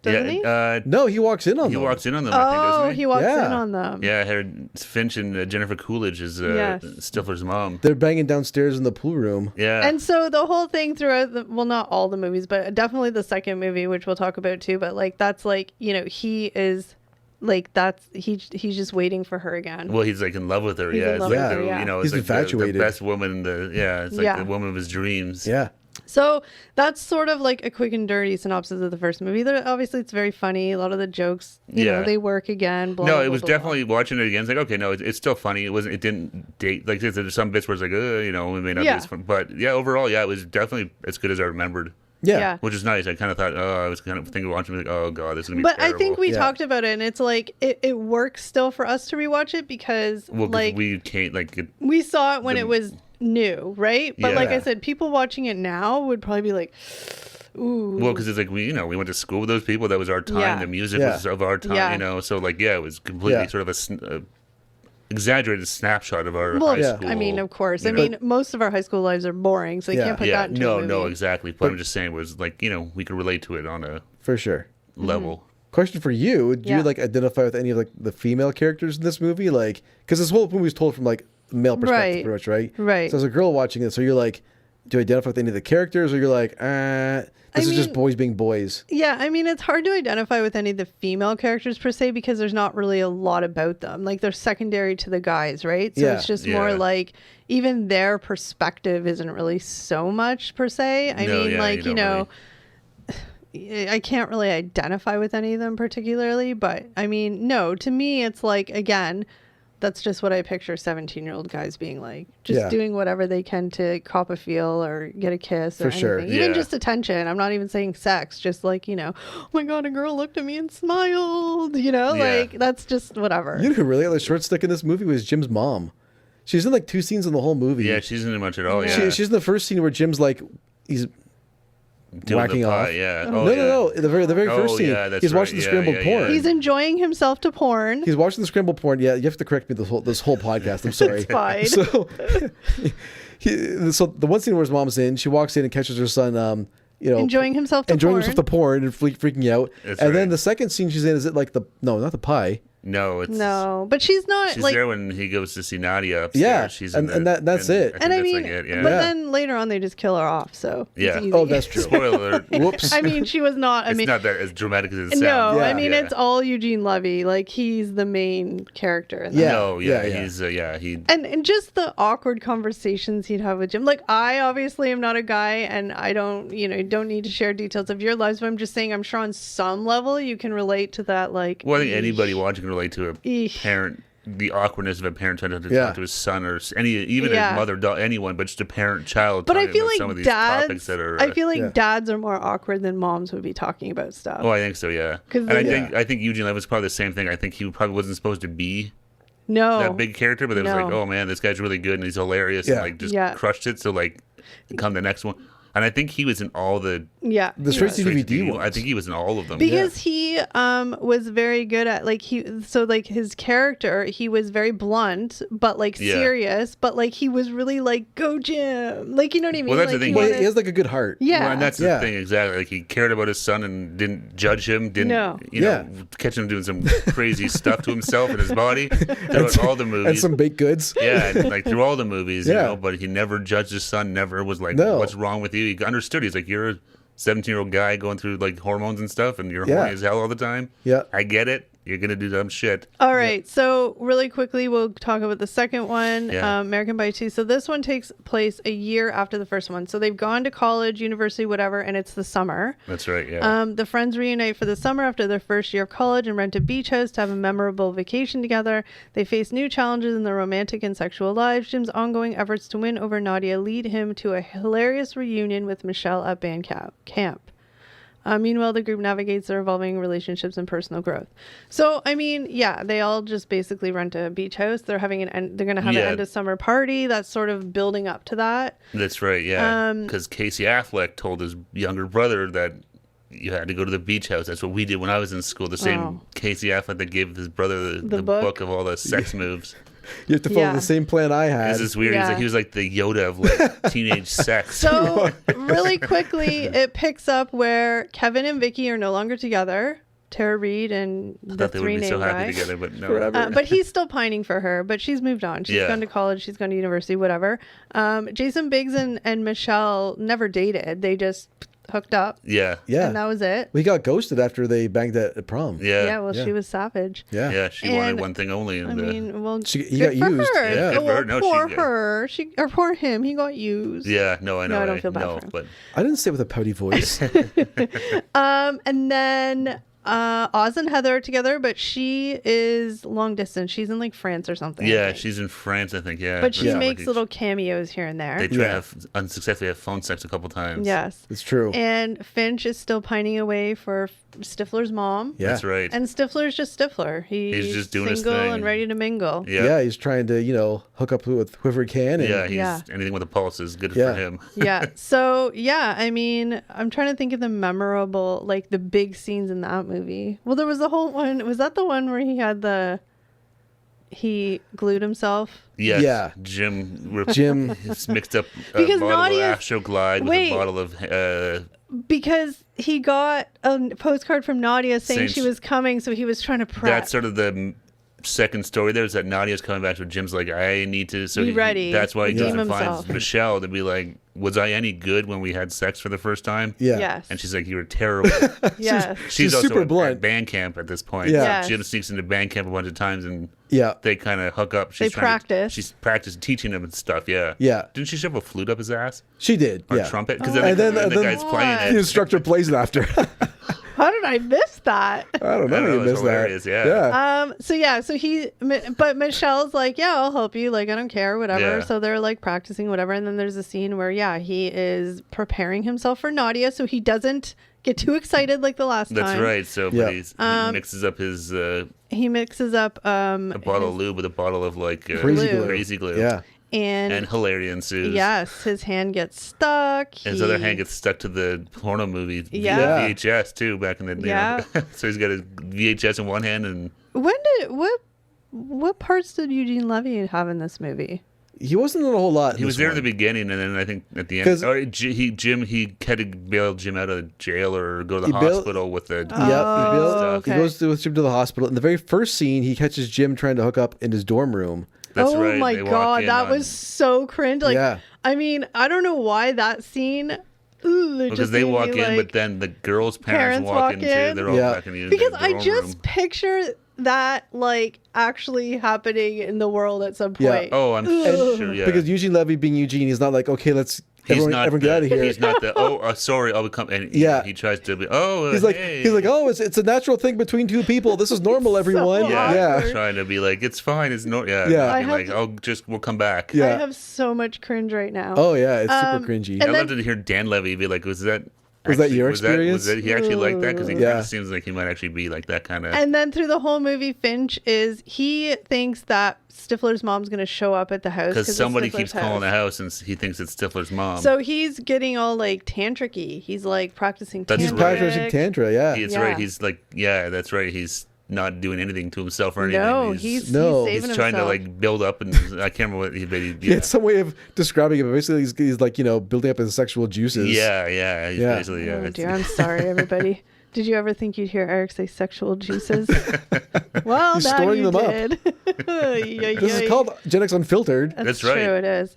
Doesn't he? No, he walks in on them. He walks in on them, I think, doesn't he? He walks in on them. Yeah, I heard Finch and Jennifer Coolidge is Stifler's mom. They're banging downstairs in the pool room. Yeah. And so the whole thing throughout, well, not all the movies, but definitely the second movie, which we'll talk about too, but like that's like, you know, he is like he's just waiting for her again. Well, he's like in love with her. He's in love with her, you know, he's like infatuated. The best woman. It's like the woman of his dreams. Yeah. So that's sort of like a quick and dirty synopsis of the first movie. Obviously, it's very funny. A lot of the jokes, you know, they work again. It was definitely watching it again. It's like, okay, no, it's still funny. It didn't date. Like there's some bits where it's like, you know, we may not be as fun. But overall, it was definitely as good as I remembered. Yeah. Which is nice. I kind of thought, I was kind of thinking watching it, like, oh god, this is gonna be But terrible. I think we talked about it, and it's like it works still for us to rewatch it because like we can't we saw it when it was new, right? But like I said, people watching it now would probably be like, ooh. Well, because it's like we went to school with those people. That was our time. The music was of our time. You know, so like it was completely sort of a exaggerated snapshot of our high school. I mean, of course. I mean, most of our high school lives are boring, so you can't put that into a movie. No, exactly. But I'm just saying was like, you know, we could relate to it on a for sure level. Question for you: do you like identify with any of like the female characters in this movie? Like, because this whole movie is told from like male perspective, pretty much, right? Right. So as a girl watching it, so you're like, do you identify with any of the characters, or you're like, this is just boys being boys? Yeah, I mean, it's hard to identify with any of the female characters per se because there's not really a lot about them. Like they're secondary to the guys, right? So it's just more like even their perspective isn't really so much per se. I mean, like, you know. I can't really identify with any of them particularly, but I mean, no, to me, it's like, again, that's just what I picture 17-year-old guys being like, just doing whatever they can to cop a feel or get a kiss or anything. Sure. Even just attention. I'm not even saying sex, just like, you know, oh my God, a girl looked at me and smiled, you know, like that's just whatever. You know who really got the short stick in this movie was Jim's mom. She's in like 2 scenes in the whole movie. Yeah, she's in it much at all. She's in the first scene where Jim's like, he's whacking off. No. The very first scene, he's watching the scrambled porn. He's enjoying himself to porn. He's watching the scrambled porn. Yeah, you have to correct me this whole podcast. I'm sorry. It's fine. So the one scene where his mom's in, she walks in and catches her son enjoying himself to porn and freaking out. That's and then right. the second scene she's in, is it like not the pie? No, it's No, but she's not she's like. there when he goes to see Nadia upstairs. Yeah, she's and that's it. And I that's mean, like it, yeah. but then later on they just kill her off. So it's Yeah. easy. Oh, that's true. Spoiler alert. Whoops. I mean, she was not. I It's mean, not that as dramatic as it sounds. no. Yeah. I mean, Yeah. it's all Eugene Levy. Like he's the main character. In that. Yeah. No, yeah, Yeah. he's he. And just the awkward conversations he'd have with Jim. Like I obviously am not a guy, and I don't need to share details of your lives. But I'm just saying, I'm sure on some level you can relate to that. Like, Well, I think anybody watching can relate to a Eesh. parent, the awkwardness of a parent trying to Yeah. talk to his son or even Yeah. his mother, anyone, but just a parent-child. But I talking feel about some of like these topics dads. that are. I feel like Yeah. dads are more awkward than moms would be talking about stuff. Oh, I think so. Yeah, 'Cause and they- I think Eugene Levy was probably the same thing. I think he probably wasn't supposed to be No, that big character, but it was No. like, oh man, this guy's really good and he's hilarious Yeah. and like just Yeah. crushed it. So like, come the next one, and I think he was in all the yeah, The he straight was. to DVD ones. I think he was in all of them. Because he was very good at like his character, he was very blunt but like Yeah. serious, but like he was really like, go Jim, like, you know what I mean? Well, that's like, the thing. Well, wanted- he has like a good heart. yeah, Well, and that's Yeah. the thing, exactly. Like he cared about his son and didn't judge him. Didn't No. you know Yeah. catch him doing some crazy stuff to himself and his body throughout all the movies. And some baked goods. Yeah, and, like through all the movies, Yeah. you know. But he never judged his son. Never was like, No. "What's wrong with you?" He understood. He's like, "You're a 17-year-old guy going through like hormones and stuff, and you're Yeah. horny as hell all the time. Yeah. I get it. You're gonna do dumb shit." All right, so really quickly, we'll talk about the second one, Yeah. American Pie 2. So this one takes place a year after the first one. So they've gone to college, university, whatever, and it's the summer. That's right. Yeah. The friends reunite for the summer after their first year of college and rent a beach house to have a memorable vacation together. They face new challenges in their romantic and sexual lives. Jim's ongoing efforts to win over Nadia lead him to a hilarious reunion with Michelle at band camp. Meanwhile, the group navigates their evolving relationships and personal growth. So, I mean, yeah, they all just basically rent a beach house. They're having they're going to have an Yeah. end of summer party. That's sort of building up to that. That's right. Yeah. Because Casey Affleck told his younger brother that you had to go to the beach house. That's what we did when I was in school. The same Oh. Casey Affleck that gave his brother the book? book of all the sex moves. You have to follow Yeah. the same plan I had. This is weird. Yeah. He was like the Yoda of like teenage sex. So, really quickly, it picks up where Kevin and Vicky are no longer together. Tara Reid and I the thought they would be three-name so happy guy. together, but no. Forever. But he's still pining for her, but she's moved on. She's Yeah. gone to college. She's gone to university, whatever. Jason Biggs and Michelle never dated. They just hooked up, Yeah. Yeah. and that was it. We got ghosted after they banged at prom. Yeah. Well, Yeah. she was savage. Yeah. Yeah, she wanted And, one thing only. And, I mean, well, He good got for used. her. Yeah. Good for Well, her. No, poor she- her. Or poor him. He got used. yeah, no, I know. No, I don't feel bad for him. But I didn't say it with a pouty voice. And then Oz and Heather are together, but she is long distance. She's in like France or something. I yeah, think. she's in France, I think. Yeah, But she That's not makes like little cameos here and there. They try to Yeah. have unsuccessfully have phone sex a couple times. Yes. It's true. And Finch is still pining away for Stifler's mom. Yeah. That's right. And Stifler's just Stifler. He's just doing his single thing. and ready to mingle. yeah. Yeah, he's trying to, hook up with whoever he can. And Yeah, he's Yeah. anything with a pulse is good Yeah. for him. Yeah. So, yeah, I mean, I'm trying to think of the memorable, like the big scenes in that movie. Well, there was the whole one. Was that the one where he glued himself? Yes. Yeah. Jim has mixed up a Because bottle Nadia's- of Astro Glide with Wait. a bottle of Because he got a postcard from Nadia saying Saying she she- was coming, so he was trying to prep. that's sort of the second story there is that Nadia's coming back, so Jim's like, I need to Be ready. That's why he goes Redeem and finds himself. Michelle to be like, was I any good when we had sex for the first time? Yeah. Yes. And she's like, you were terrible. Yes. She's also super at blunt. band camp at this point. Yeah. Yes. Jim sneaks into band camp a bunch of times and Yeah. they kind of hook up. They practice. She's practiced teaching him and stuff. Yeah. Yeah. Didn't she shove a flute up his ass She did. or Yeah. trumpet? Because Oh. then, And then- the and then- guy's playing What? The it. instructor plays it after. How did I miss that? I don't know. I know, You it's missed hilarious, that. yeah. But Michelle's like, yeah, I'll help you. Like, I don't care, whatever. Yeah. So they're like practicing, whatever. And then there's a scene where, yeah, he is preparing himself for Nadia so he doesn't get too excited like the last That's time. right. So Yeah. but he mixes up his He mixes up a bottle of his- lube with a bottle of like Crazy glue. glue. crazy glue. Yeah. And hilarity ensues. yes, his hand gets stuck. His other hand gets stuck to the porno movie Yeah. VHS too back in the day. Yeah. So he's got a VHS in one hand and What parts did Eugene Levy have in this movie? He wasn't in a whole lot. He was there in the beginning, and then I think at the end, he had to bail Jim out of jail or go to the hospital with the stuff. He goes with Jim to the hospital. In the very first scene, he catches Jim trying to hook up in his dorm room. That's oh right. my god, that was so cringe. Like, I mean, I don't know why that scene. Because they walk in, but then the girls' parents walk in too. They're all back in the because I just room. Picture that like actually happening in the world at some point. Yeah. Oh, I'm sure. Yeah. Because Eugene Levy being Eugene, he's not like, okay, let's everyone get out of here. He's not the sorry, I'll become. And he tries to be. He's like, oh, it's a natural thing between two people. This is normal, everyone. So awkward. Trying to be like, it's fine. It's no. We'll come back. I have so much cringe right now. Oh yeah, it's super cringy. I love to hear Dan Levy be like, was that your experience? Was that he actually like that? Because he kind of seems like he might actually be like that kind of. And then through the whole movie, Finch he thinks that Stifler's mom's going to show up at the house. Because somebody keeps calling the house and he thinks it's Stifler's mom. So he's getting all like tantric-y. He's like practicing tantra. He's practicing tantra, yeah. That's right. He's like, that's right. He's not doing anything to himself or anything. No, he's saving trying himself. to like build up, and I can't remember what he. It's some way of describing it. But basically, he's like building up his sexual juices. Yeah. He's basically, Oh dear, I'm sorry, everybody. Did you ever think you'd hear Eric say sexual juices? Well, he's now storing you them did. Up. This is called Gen X Unfiltered. That's right. True, it is.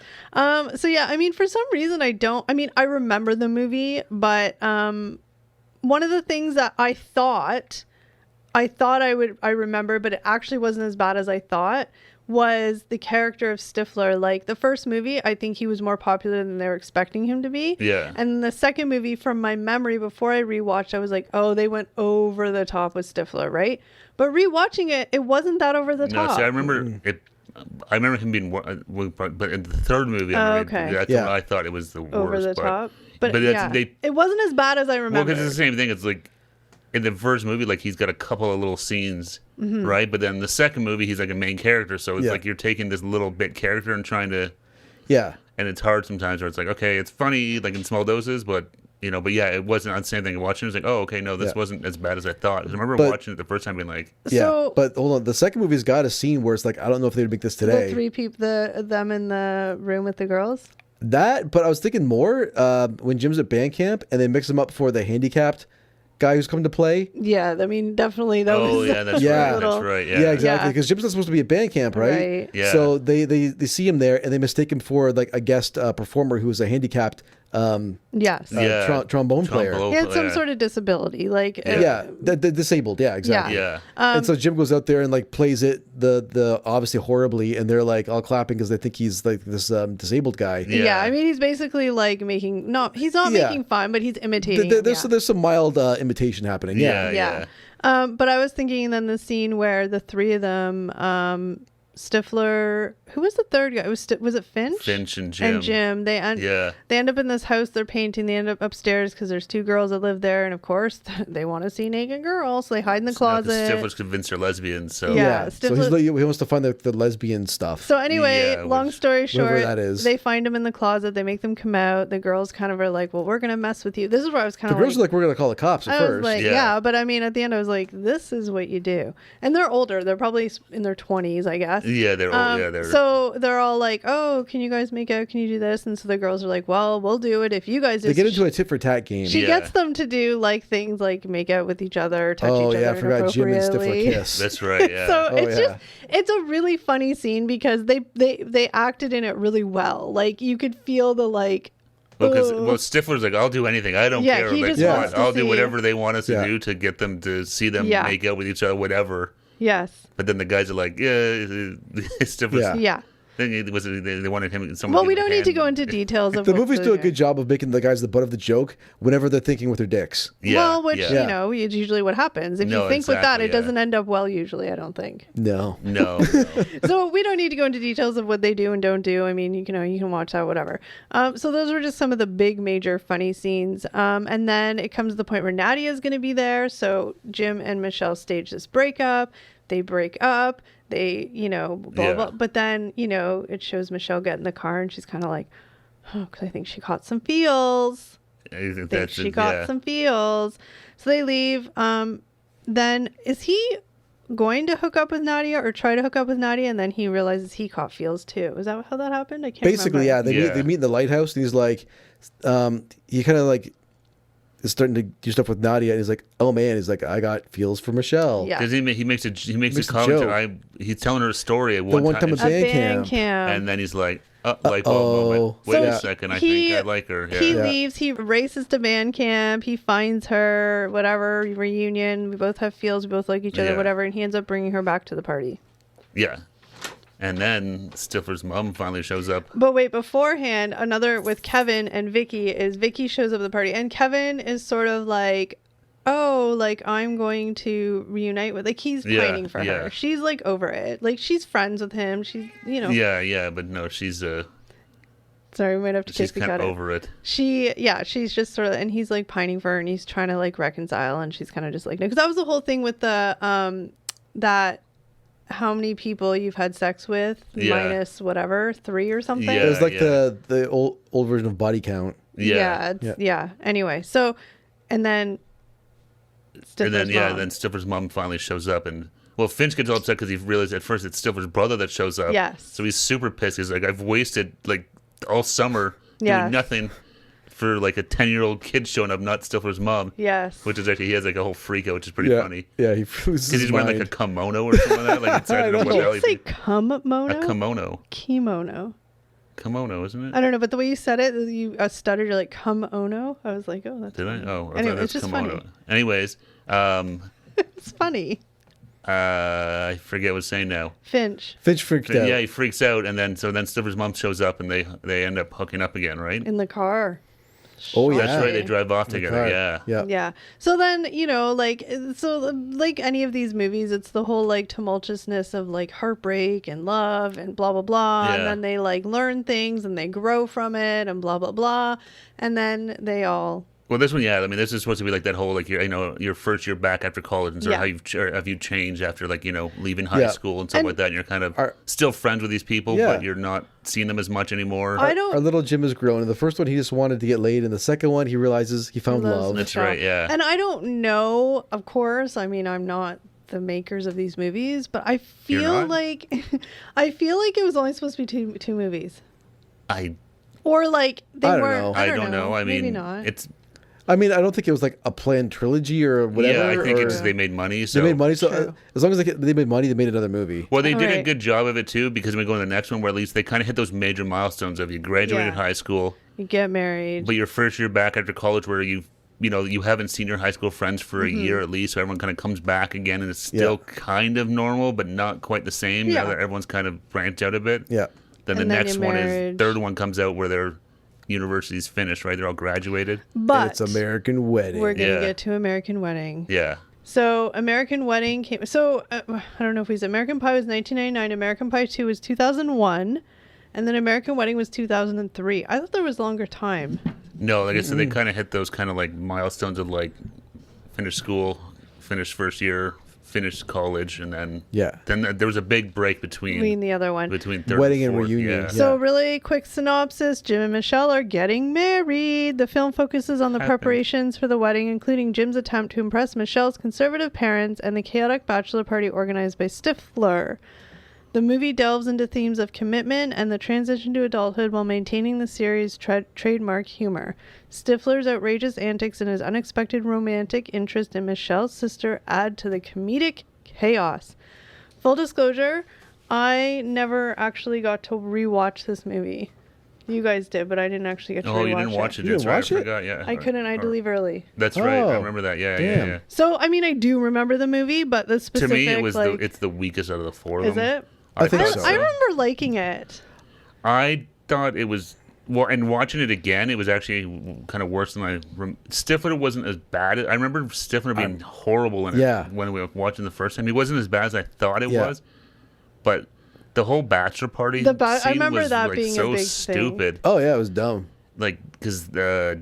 So yeah, I mean, for some reason, I remember the movie, but one of the things that I thought I remember, but it actually wasn't as bad as I thought, was the character of Stifler. Like the first movie, I think he was more popular than they were expecting him to be. Yeah. And the second movie, from my memory, before I rewatched, I was like, oh, they went over the top with Stifler, right? But rewatching it, it wasn't that over the top. No, see, I remember it. I remember him being, but in the third movie, that's when I thought it was the worst. Over the top. But it wasn't as bad as I remember. Well, because it's the same thing. It's like, in the first movie, like he's got a couple of little scenes, right? But then the second movie, he's like a main character. So it's like you're taking this little bit character and trying to, and it's hard sometimes where it's like, okay, it's funny like in small doses, but it wasn't on the same thing. Watching it was like, oh, okay, no, this wasn't as bad as I thought. 'Cause I remember watching it the first time, being like, but hold on, the second movie's got a scene where it's like, I don't know if they would make this today. The three people, them in the room with the girls. That, but I was thinking more when Jim's at band camp and they mix him up for the handicapped guy who's coming to play. Yeah, I mean, definitely. That's right. That's right. Yeah, exactly. Because Jim's not supposed to be at band camp, right? Yeah. So they see him there and they mistake him for like a guest performer who's a handicapped trombone player. He had some sort of disability, like disabled. Yeah, exactly. Yeah. And so Jim goes out there and like plays it the obviously horribly, and they're like all clapping because they think he's like this disabled guy. Yeah, I mean he's basically like making making fun, but he's imitating. There's some mild imitation happening. Yeah. But I was thinking then the scene where the three of them. Stifler, who was the third guy? Was it Finch? Finch and Jim. They end up in this house they're painting. They end up upstairs because there's two girls that live there, and of course they want to see naked girls, so they hide in the closet. Stifler's convinced they're lesbians, so so he wants to find the lesbian stuff. So anyway, long story short, that is. They find him in the closet. They make them come out. The girls kind of are like, "Well, we're gonna mess with you." This is where I was kind of the girls are like, "We're gonna call the cops at first." Like, but I mean, at the end, I was like, "This is what you do." And they're older. They're probably in their 20s, I guess. Yeah, they're old. So they're all like, "Oh, can you guys make out? Can you do this?" And so the girls are like, "Well, we'll do it if you guys do." They get into a tit for tat game. She gets them to do like things like make out with each other, touch each other. Oh yeah, I forgot Jim and Stifler kiss. That's right. Yeah. So it's a really funny scene because they acted in it really well. Like you could feel the like. Because Stifler's like, I'll do anything. I don't care. He just wants to I'll do whatever they want us to do to get them to see them make out with each other, whatever. Yes. But then the guys are like, Stifler's. Yeah. They wanted him. Well, we don't need to go into details of the movies do a good job of making the guys the butt of the joke whenever they're thinking with their dicks. Which is usually what happens. If you think with that, it doesn't end up well. Usually, I don't think. No. So we don't need to go into details of what they do and don't do. I mean, you can watch that, whatever. So those were just some of the big, major, funny scenes. And then it comes to the point where Nadia is going to be there. So Jim and Michelle stage this breakup. They break up. They, blah, blah. But then, it shows Michelle get in the car and she's kind of like, oh, because I think she caught some feels. Some feels. So they leave. Then is he going to hook up with Nadia or try to hook up with Nadia, and then he realizes he caught feels too. Is that how that happened? I can't Basically, remember. yeah. They meet in the lighthouse, and he's like, he kind of like is starting to do stuff with Nadia, and he's like, oh man, he's like, I got feels for Michelle. Yeah. Because he makes a comment. He's telling her a story at one time. at band camp. And then he's like, light bulb moment. Wait a second, I think I like her. Yeah. He leaves, he races to band camp, he finds her, whatever, reunion, we both have feels, we both like each other, whatever, and he ends up bringing her back to the party. Yeah. And then Stifler's mom finally shows up. But wait, beforehand, another with Kevin and Vicky is Vicky shows up at the party, and Kevin is sort of like, oh, like I'm going to reunite with, like he's pining for her. She's like over it. Like she's friends with him. She's, you know. Yeah, but no, she's sorry, we might have to she's take the kind cut. of over it. She's just sort of, and he's like pining for her, and he's trying to like reconcile, and she's kind of just like, no, because that was the whole thing with the that. How many people you've had sex with minus whatever 3 or something. It was like the old version of body count. Yeah. Anyway, so and then Stifler's mom finally shows up, and Finch gets all upset because he realized at first it's Stifler's brother that shows up. Yes. So he's super pissed. He's like, I've wasted like all summer doing nothing for like a 10-year-old kid showing up, not Stifler's mom. Yes. Which is actually, he has like a whole freak out, which is pretty funny. Yeah, he loses because he's wearing like a kimono or something like that. Like inside I can't say kimono. A kimono. Kimono, isn't it? I don't know, but the way you said it, you stuttered. You're like kimono. I was like, oh, that's. Did funny. I? Oh, anyway, that's it's just kimono. funny. Anyways, it's funny. I forget what I was saying now. Finch freaked out. Yeah, he freaks out, and then Stifler's mom shows up, and they end up hooking up again, right? In the car. Oh, yeah. That's right. They drive off together. Yeah. So then, like any of these movies, it's the whole like tumultuousness of like heartbreak and love and blah, blah, blah. Yeah. And then they like learn things and they grow from it and blah, blah, blah. And then they all. Well, this one, I mean, this is supposed to be like that whole, like, your first year back after college and sort of how have you changed after, like, leaving high school and stuff like that. And you're kind of still friends with these people, but you're not seeing them as much anymore. Our little Jim has grown. In the first one, he just wanted to get laid. In the second one, he realizes he found love. That's right, yeah. And I don't know, of course, I mean, I'm not the makers of these movies, but I feel like it was only supposed to be two movies. Or like they were. I don't know. I mean, maybe not. I don't think it was like a planned trilogy or whatever. Yeah, I think it's they made money. So. They made money, so as long as they made money, they made another movie. Well, they did a good job of it too, because when we go to the next one, where at least they kind of hit those major milestones of you graduated high school, you get married, but your first year back after college, where you haven't seen your high school friends for a year at least, so everyone kind of comes back again, and it's still kind of normal, but not quite the same. Now that everyone's kind of branched out a bit. Yeah. Then the next one is third one comes out where they're university's finished, right? They're all graduated. But it's American Wedding. We're going to get to American Wedding. Yeah. So American Wedding came... So, I don't know if we said American Pie was 1999. American Pie 2 was 2001. And then American Wedding was 2003. I thought there was longer time. No, like I said, they kind of hit those kind of like milestones of like finish school, finish first year, finish college, and then there was a big break between the other one, between third Wedding and and reunion. Yeah. So really quick synopsis: Jim and Michelle are getting married. The film focuses on the preparations for the wedding, including Jim's attempt to impress Michelle's conservative parents and the chaotic bachelor party organized by Stifler. The movie delves into themes of commitment and the transition to adulthood while maintaining the series' trademark humor. Stifler's outrageous antics and his unexpected romantic interest in Michelle's sister add to the comedic chaos. Full disclosure, I never actually got to rewatch this movie. You guys did, but I didn't actually get to rewatch it. Oh, you didn't watch it? That's right. I forgot, yeah. I couldn't. I had to leave early. That's right. I remember that. Yeah. So, I mean, I do remember the movie, but the specific... To me, it was it's the weakest out of the four of them. Is it? I think so. I remember liking it. I thought it was... Well, and watching it again, it was actually kind of worse than Stifler wasn't as bad. I remember Stifler being horrible in it when we were watching the first time. He wasn't as bad as I thought it was. But the whole bachelor party scene I remember was that like being so a big stupid. thing. Oh, yeah, it was dumb. Like, because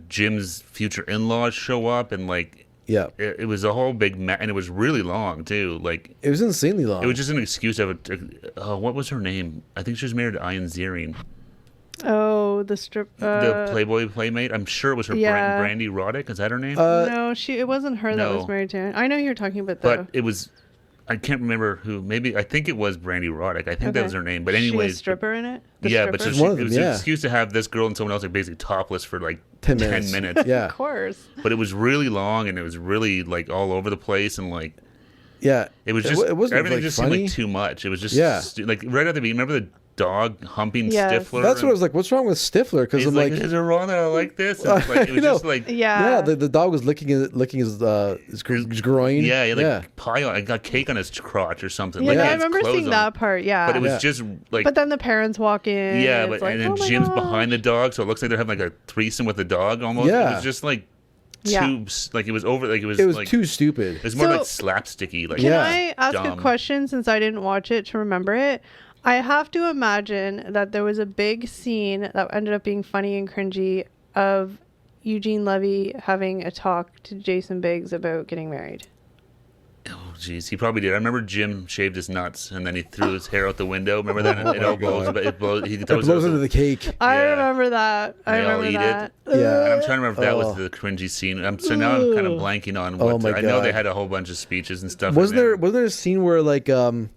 Jim's future in-laws show up, and like... Yeah, it was a whole big and it was really long too. Like it was insanely long. It was just an excuse of what was her name? I think she was married to Ian Ziering. Oh, the Playboy playmate. I'm sure it was her. Brandy Roddick. Is that her name? No, it wasn't her that was married to him. I know who you're talking about though. But it was I can't remember who. Maybe I think it was Brandy Roddick. I think that was her name. But anyways, she a stripper in it. But so it was an excuse to have this girl and someone else like basically topless for like 10 minutes. Yeah, of course. But it was really long and it was really like all over the place and like. Yeah, it was just everything like, just funny. seemed like too much. It was just like right at the beginning. Remember the dog humping Stifler? That's what I was like. What's wrong with Stifler? Because I'm like, is it wrong that I like this? And it was just like the dog was licking his groin. Yeah, like pie on. I got cake on his crotch or something. Yeah, like, I remember seeing that part. Yeah, but it was just like. But then the parents walk in. Yeah, but and then Jim's behind the dog, so it looks like they're having like a threesome with the dog almost. Yeah, it was just like. Like it was over. Like it was like, too stupid. It was more like slapsticky. Like can I ask a question since I didn't watch it to remember it? I have to imagine that there was a big scene that ended up being funny and cringy of Eugene Levy having a talk to Jason Biggs about getting married. Oh, jeez, he probably did. I remember Jim shaved his nuts and then he threw his hair out the window. Remember that? It all blows, but it blows. He throws it blows into the cake. I remember that. I remember that. Yeah, and I'm trying to remember if that was the cringy scene. So now I'm kind of blanking on what. I know they had a whole bunch of speeches and stuff. Was there a scene where like Eugene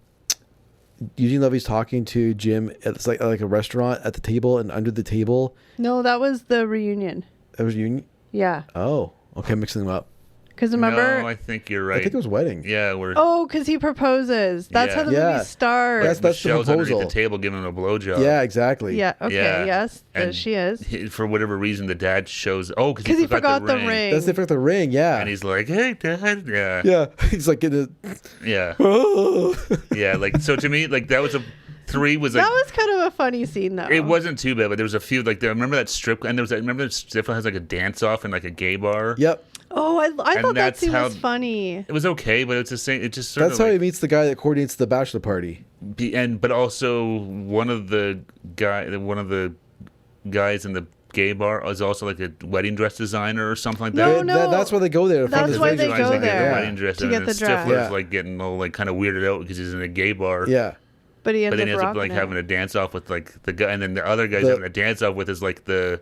Levy's talking to Jim? It's like a restaurant at the table and under the table. No, that was the reunion. That was reunion. Yeah. Oh, okay, mixing them up. Because remember, no, I think you're right. I think it was wedding. Yeah, because he proposes. That's how the movie starts. That's Michelle's the proposal. Underneath the table giving him a blowjob. Yeah, exactly. Yeah. Okay. Yeah. Yes, she is. For whatever reason, the dad shows. Oh, because he forgot the ring. That's the forgot the ring. Yeah. And he's like, "Hey, Dad." Yeah. Yeah. He's like getting it. Yeah. Yeah. Like so, to me, like that was a. 3 was like, that was kind of a funny scene though. It wasn't too bad, but there was a few like remember that strip and there was remember that Stifler has like a dance off in like a gay bar. Yep. Oh, I thought that scene was funny. It was okay, but it's the same. It just sort that's how he meets the guy that coordinates the bachelor party. But also one of the guys in the gay bar is also like a wedding dress designer or something like that. No, that's why they go there. That's why they go there wedding dress to get the dress. Stifler's like getting all like kind of weirded out because he's in a gay bar. Yeah. But he ends up like having a dance off with like the guy, and then the other guy's having a dance off with is like the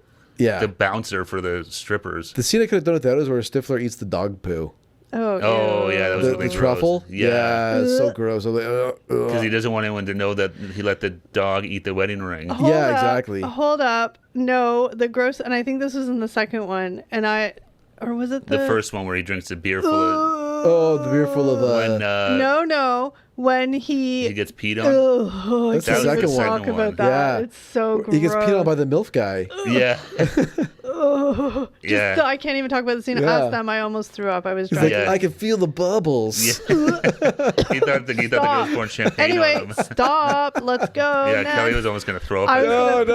bouncer for the strippers. The scene I could have done without is where Stifler eats the dog poo. Oh yeah, that was really the truffle. Yeah, it's so gross. Because he doesn't want anyone to know that he let the dog eat the wedding ring. Exactly. Hold up, no, the gross, and I think this was in the second one, or was it the first one where he drinks a beer full of. Oh, the beer full of. When he gets peed on. That's the second one. Talk about that. Yeah. It's so gross. He gets peed on by the MILF guy. Yeah. I can't even talk about the scene. I asked them. I almost threw up. I was drunk. I can feel the bubbles. Yeah. he thought the girl was pouring champagne on him. Stop. Let's go. Yeah, next. Kelly was almost going to throw up. No.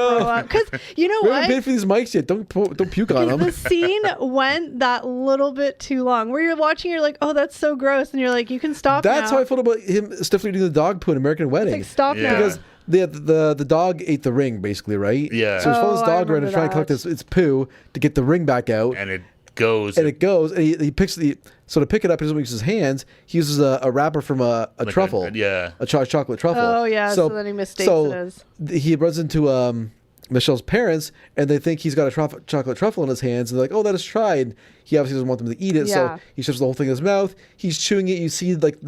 Because you know we what? haven't paid for these mics yet. Don't puke on them. The scene went that little bit too long. Where you're watching, you're like, oh, that's so gross. And you're like, you can stop That's how I felt about him Stifler eating the dog poo in American Wedding. It's like, stop now. Because the dog ate the ring, basically, right? Yeah. So he's following his dog around and trying to collect its poo to get the ring back out. And it goes. And he picks so to pick it up, he doesn't use his hands. He uses a wrapper from a truffle. A chocolate truffle. Oh, yeah. So then he mistakes it as. He runs into Michelle's parents, and they think he's got a chocolate truffle in his hands, and they're like, "Oh, let us try." And he obviously doesn't want them to eat it, so he shoves the whole thing in his mouth. He's chewing it. You see, like he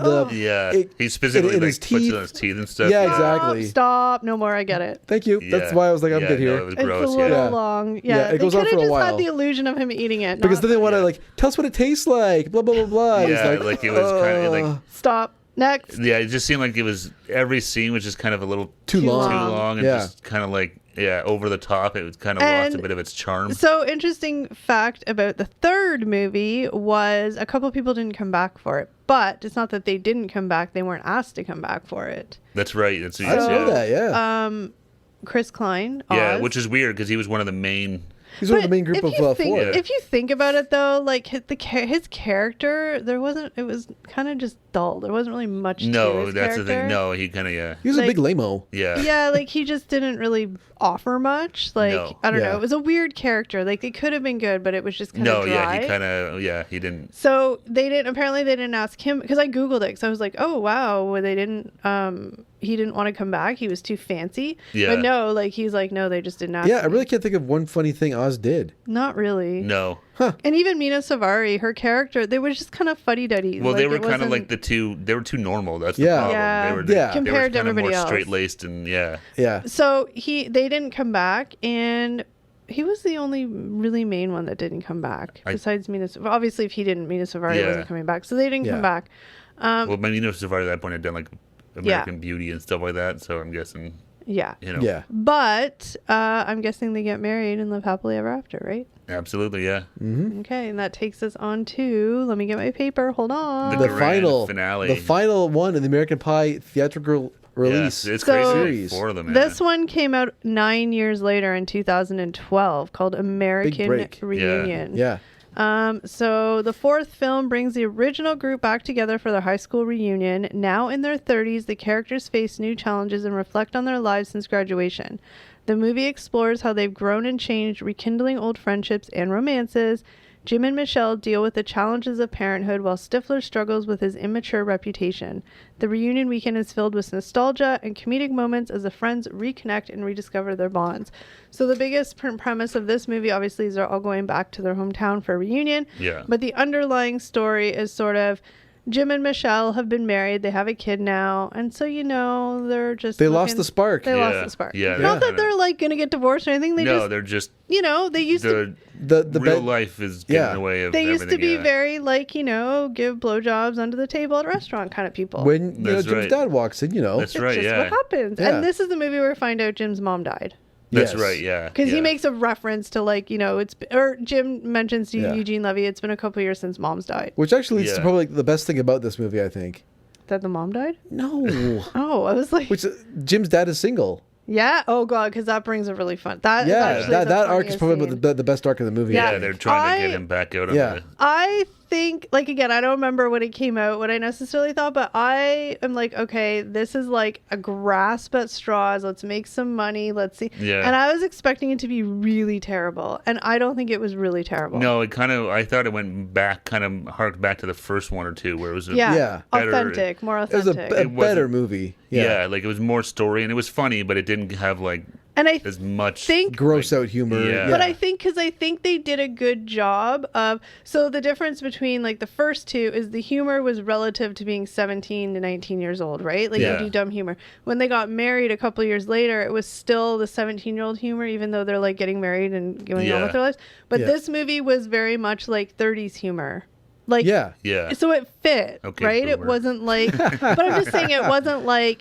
specifically puts it in his teeth and stuff. Yeah, exactly. Stop! No more. I get it. Thank you. That's why I was like, I'm good here. No, it was gross. It's a little long. Yeah, it goes on for a while. They could have just had the illusion of him eating it. Because then they want to tell us what it tastes like. Blah blah blah blah. Yeah, like it was kind of like stop. Next. Yeah, it just seemed like it was every scene was just kind of a little too long, and just kind of like over the top. It was kind of lost a bit of its charm. So interesting fact about the third movie was a couple of people didn't come back for it, but it's not that they didn't come back; they weren't asked to come back for it. That's right. I didn't know that. Yeah. Chris Klein. Yeah, which is weird because he was one of the main. He's one of the main group of four. If you think about it, though, like his character, it was kind of just dull. There wasn't really much. No, that's the thing. No, he kind of He was a big lame-o. Yeah. Yeah, like he just didn't really offer much. Like I don't know. It was a weird character. Like it could have been good, but it was just kind of dry. Yeah, he kind of he didn't. So they didn't. Apparently, they didn't ask him because I googled it. Because I was like, oh wow, well, they didn't. he didn't want to come back. He was too fancy. Yeah. But no, like he's like, no, they just didn't ask Yeah, I me. really can't think of one funny thing Oz did. Not really. No. And even Mina Savari, her character, they were just kind of fuddy-duddies. Well, like, they were kind of like they were too normal. That's the Yeah. problem. Yeah. They were, Yeah. they Compared to were kind of everybody more else. straight-laced and Yeah. So they didn't come back, and he was the only really main one that didn't come back besides Mina. Obviously, if he didn't, Mina Savari wasn't coming back, so they didn't come back. Well, Savari at that point had done like American Beauty and stuff like that, so I'm guessing. Yeah. You know. Yeah. But I'm guessing they get married and live happily ever after, right? Absolutely, yeah. Mm-hmm. Okay, and that takes us on to, let me get my paper, hold on. The grand final finale. The final one in the American Pie theatrical release. Yes, it's So- crazy for them. This one came out 9 years later in 2012 called American break. Reunion. Yeah. So the fourth film brings the original group back together for their high school reunion. Now in their 30s, the characters face new challenges and reflect on their lives since graduation. The movie explores how they've grown and changed, rekindling old friendships and romances. Jim and Michelle deal with the challenges of parenthood while Stifler struggles with his immature reputation. The reunion weekend is filled with nostalgia and comedic moments as the friends reconnect and rediscover their bonds. So the biggest premise of this movie, obviously, is they're all going back to their hometown for a reunion. Yeah. But the underlying story is sort of Jim and Michelle have been married. They have a kid now. And so, they're just... They lost the spark. They lost the spark. Yeah. Not that they're like going to get divorced or anything. They're just... they used to... The real life is getting in the way of They used to everything, be very like, give blowjobs under the table at a restaurant kind of people. When That's Jim's right. dad walks in, That's It's right, just yeah. what happens. Yeah. And this is the movie where we find out Jim's mom died. That's Yes. right, yeah. Because he yeah. makes a reference to or Jim mentions to Yeah. Eugene Levy, it's been a couple years since mom's died. Which actually leads to Yeah. probably the best thing about this movie, I think. That the mom died? No. Oh, I was like... Which Jim's dad is single. Yeah. Oh God, because that brings a really fun. That is Yeah, actually that arc is funniest probably scene. the best arc of the movie. Yeah. Yeah, they're trying to get him back out of Yeah. the... I think, like, again, I don't remember when it came out, what I necessarily thought, but I am like, okay, this is like a grasp at straws. Let's make some money. Let's see. Yeah. And I was expecting it to be really terrible. And I don't think it was really terrible. No, I thought it went back, kind of harked back to the first one or two where it was Yeah. better, Authentic, more It was authentic. a It better wasn't- movie. Yeah. Like it was more story and it was funny, but it didn't have like and I as much. think Gross out humor. Yeah. But I think they did a good job of, so the difference between like the first two is the humor was relative to being 17 to 19 years old, right? Like Yeah. you do dumb humor. When they got married a couple years later, it was still the 17-year-old humor, even though they're like getting married and going on with their lives. But Yeah. this movie was very much like 30s humor. Like, Yeah. Yeah. so it fit, Okay, right? It boomer. wasn't like, but I'm just saying it wasn't like,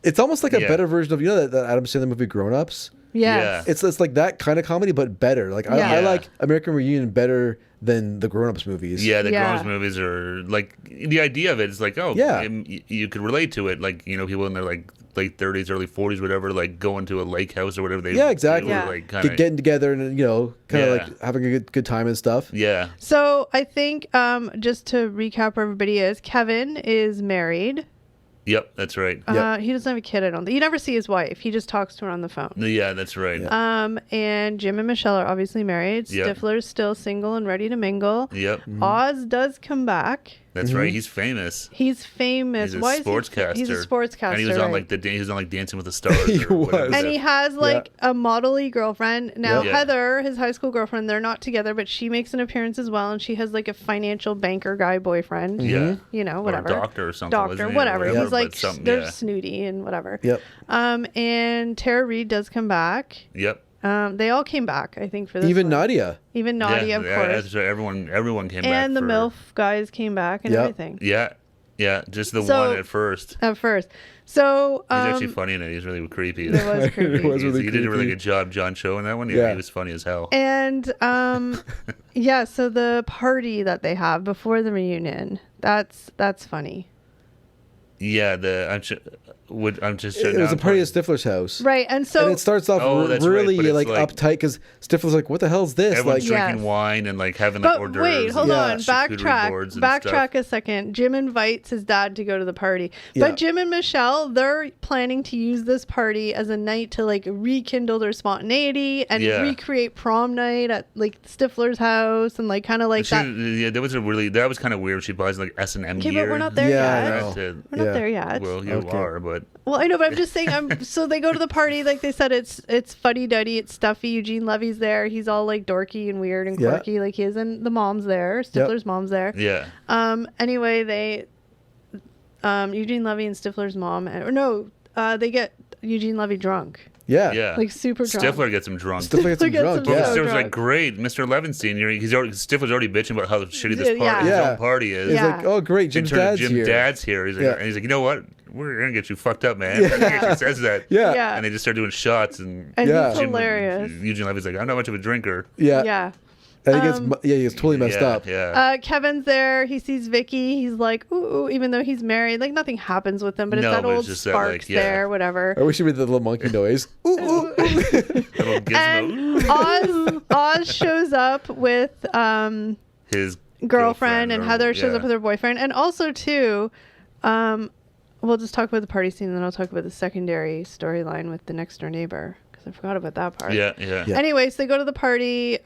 It's almost like a Yeah. better version of that Adam Sandler movie Grown Ups. yes. It's like that kind of comedy, but better. Like I Yeah. like American Reunion better than the Grown Ups movies. Yeah, the Yeah. grown-ups movies are like the idea of it is like, oh, Yeah. you could relate to it. Like people in their like late 30s, early 40s, whatever, like going to a lake house or whatever. Yeah, exactly. They were, Yeah. like kind of Getting together and kind of Yeah. like having a good time and stuff. yeah. So I think just to recap where everybody is, Kevin is married. Yep, that's right. He doesn't have a kid, I don't think. You never see his wife. He just talks to her on the phone. Yeah, that's right. And Jim and Michelle are obviously married. Yep. Stifler's still single and ready to mingle. Yep, Oz does come back. that's right. He's famous. He's famous. He's a Why is sportscaster. He's a sportscaster. And he was on right. he was on like Dancing with the Stars. He or whatever was. And he has like a model-y girlfriend. Now Yeah. Heather, his high school girlfriend, they're not together, but she makes an appearance as well, and she has like a financial banker guy boyfriend. Yeah. Whatever. Or a doctor or something. Doctor, wasn't he? Or whatever. He's but like something, they're yeah. snooty and whatever. Yep. And Tara Reid does come back. Yep. They all came back, I think, for this Even one. Nadia. Even Nadia, of course. That's right. Everyone came back. And the for, MILF guys came back and Yep. everything. Yeah, just the So- one at first. At first. So He's actually funny in it. He's really creepy. it was creepy. It was really he did a really creepy. good job, John Cho, in that one. Yeah, Yeah. he was funny as hell. And so the party that they have before the reunion, that's funny. Yeah, I'm just. It was a party at Stifler's house. Right. And so And it starts off Oh, that's right, really but it's like like- uptight because Stifler's like, "What the hell's this?" Everyone's Like, drinking Yes. wine and like having like But hors d'oeuvres. wait, hold Yeah. on. charcuterie boards and Backtrack stuff. a second. Jim invites his dad to go to the party. Yeah. But Jim and Michelle, they're planning to use this party as a night to like rekindle their spontaneity and Yeah. recreate prom night at like Stifler's house and like kind of like that. Yeah, that was kind of weird. She buys like S&M Okay, gear. but we're not there Yeah, I yet. know. We're not Yeah. get there yet. Well, you are, but... Well, I know, but I'm just saying, so they go to the party, like they said, it's fuddy-duddy, it's stuffy. Eugene Levy's there. He's all like dorky and weird and quirky like he is, and the mom's there. Stifler's mom's there. Yeah. Anyway, they... Eugene Levy and Stifler's mom... they get Eugene Levy drunk. Yeah. Like super drunk. Stifler gets him drunk. Stifler's like, great, Mr. Levinstein. Stifler's already bitching about how shitty this party, his own party is. He's like, oh great, Jim's dad's here. He's like, and he's like, you know what? We're gonna get you fucked up, man. He actually says that. Yeah. And they just start doing shots, and he's hilarious. Eugene Levy's like, I'm not much of a drinker. Yeah. And he gets totally messed up. Yeah. Kevin's there. He sees Vicky. He's like, ooh, even though he's married. Like, nothing happens with him, but it's that old Sparks there, whatever. I wish you read the little monkey noise. Ooh, ooh. Little gizmo. And Oz shows up with his girlfriend, and Heather shows up with her boyfriend. And also, too, we'll just talk about the party scene, and then I'll talk about the secondary storyline with the next door neighbor, because I forgot about that part. Yeah. Anyway, so they go to the party.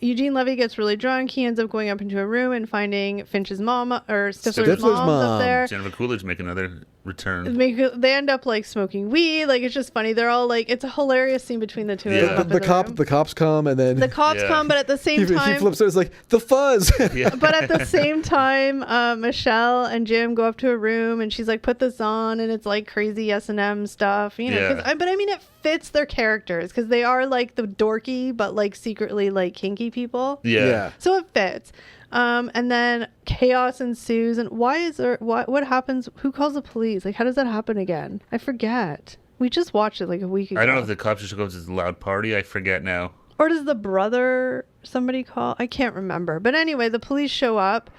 Eugene Levy gets really drunk. He ends up going up into a room and finding Finch's mom, or Stifler's mom up there. Jennifer Coolidge make another return. They end up like smoking weed. Like, it's just funny. They're all like, it's a hilarious scene between the two of them. The cops come, and then the cops come, but at the same time he flips over. It's like the fuzz. But at the same time, Michelle and Jim go up to a room, and she's like, put this on, and it's like crazy S&M stuff, you know. But I mean, it fits their characters, because they are like the dorky but like secretly like kinky people. Yeah. So it fits. And then chaos ensues. And what happens? Who calls the police? Like, how does that happen again? I forget. We just watched it like a week ago. I don't know if the cops just goes to a loud party. I forget now. Or does the brother somebody call? I can't remember. But anyway, the police show up.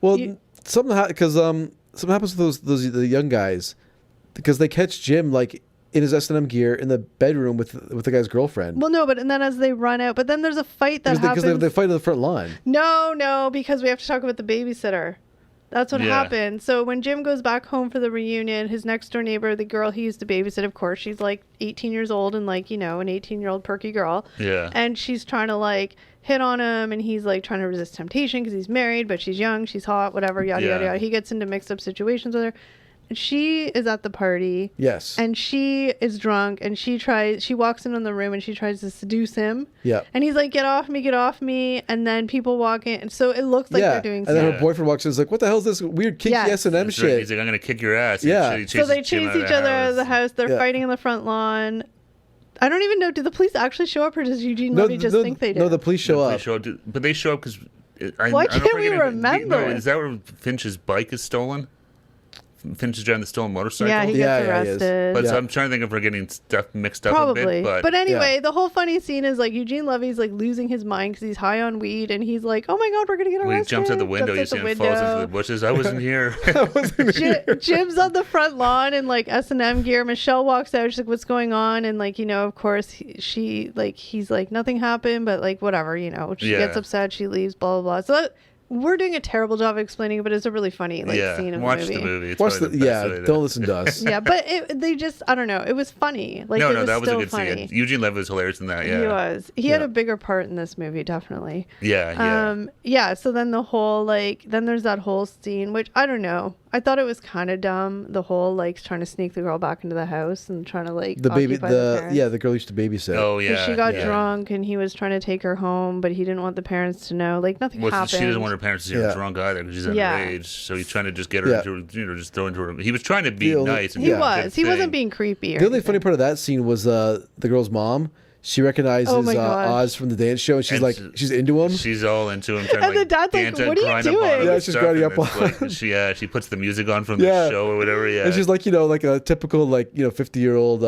Well, something happens with the young guys, because they catch Jim like in his S&M gear in the bedroom with the guy's girlfriend. Well, no, and then as they run out, but then there's a fight that happens. Because they fight on the front lawn. No, because we have to talk about the babysitter. That's what happened. So when Jim goes back home for the reunion, his next door neighbor, the girl he used to babysit, of course, she's like 18 years old and like, an 18-year-old perky girl. Yeah. And she's trying to like hit on him, and he's like trying to resist temptation because he's married, but she's young, she's hot, whatever, yada, yada, yada. He gets into mixed up situations with her. She is at the party. Yes. And she is drunk, and she walks in the room, and she tries to seduce him. Yeah. And he's like, get off me. And then people walk in. And so it looks like they're doing something. And then her boyfriend walks in and is like, what the hell is this weird kinky S&M shit? Right. He's like, I'm going to kick your ass. Yeah. So they chase each other out of the house. They're fighting in the front lawn. I don't even know. Do the police actually show up, or does Eugene Levy just think they did? No, the police show up. But they show up because... Why can't we remember? Is that where Finch's bike is stolen? Finch is driving the stolen motorcycle. Yeah, he gets arrested. But so I'm trying to think if we're getting stuff mixed up Probably. a bit. But anyway, the whole funny scene is like Eugene Levy's like losing his mind because he's high on weed, and he's like, "Oh my god, we're gonna get arrested!" When he jumps out the window, you see him falls into the bushes. I wasn't here. Jim's on the front lawn in like S&M gear. Michelle walks out. She's like, "What's going on?" And like, of course, he's like, "Nothing happened," but like, whatever, She gets upset. She leaves. Blah blah blah. So we're doing a terrible job of explaining it, but it's a really funny scene of watch the movie. The movie. It's don't listen to us. Yeah, but they just, I don't know. It was funny. Like, no, that was a good scene. Eugene Levy was hilarious in that. Yeah, he was. He had a bigger part in this movie, definitely. Yeah. So then then there's that whole scene, which I don't know. I thought it was kind of dumb. The whole trying to sneak the girl back into the house and trying to the girl used to babysit. Oh yeah. She got drunk, and he was trying to take her home, but he didn't want the parents to know. Like, nothing happened. She doesn't want her parents to see her drunk either, because she's underage. So he's trying to just get her into, just throw into her. He was trying to be nice. And he wasn't being creepy. The only funny part of that scene was the girl's mom. She recognizes Oz from the dance show, and she's into him. She's all into him. And the dad's like, "What are you doing?" Yeah, she's grinding up on. She puts the music on from the show or whatever. Yeah, and she's like, like a typical 50-year-old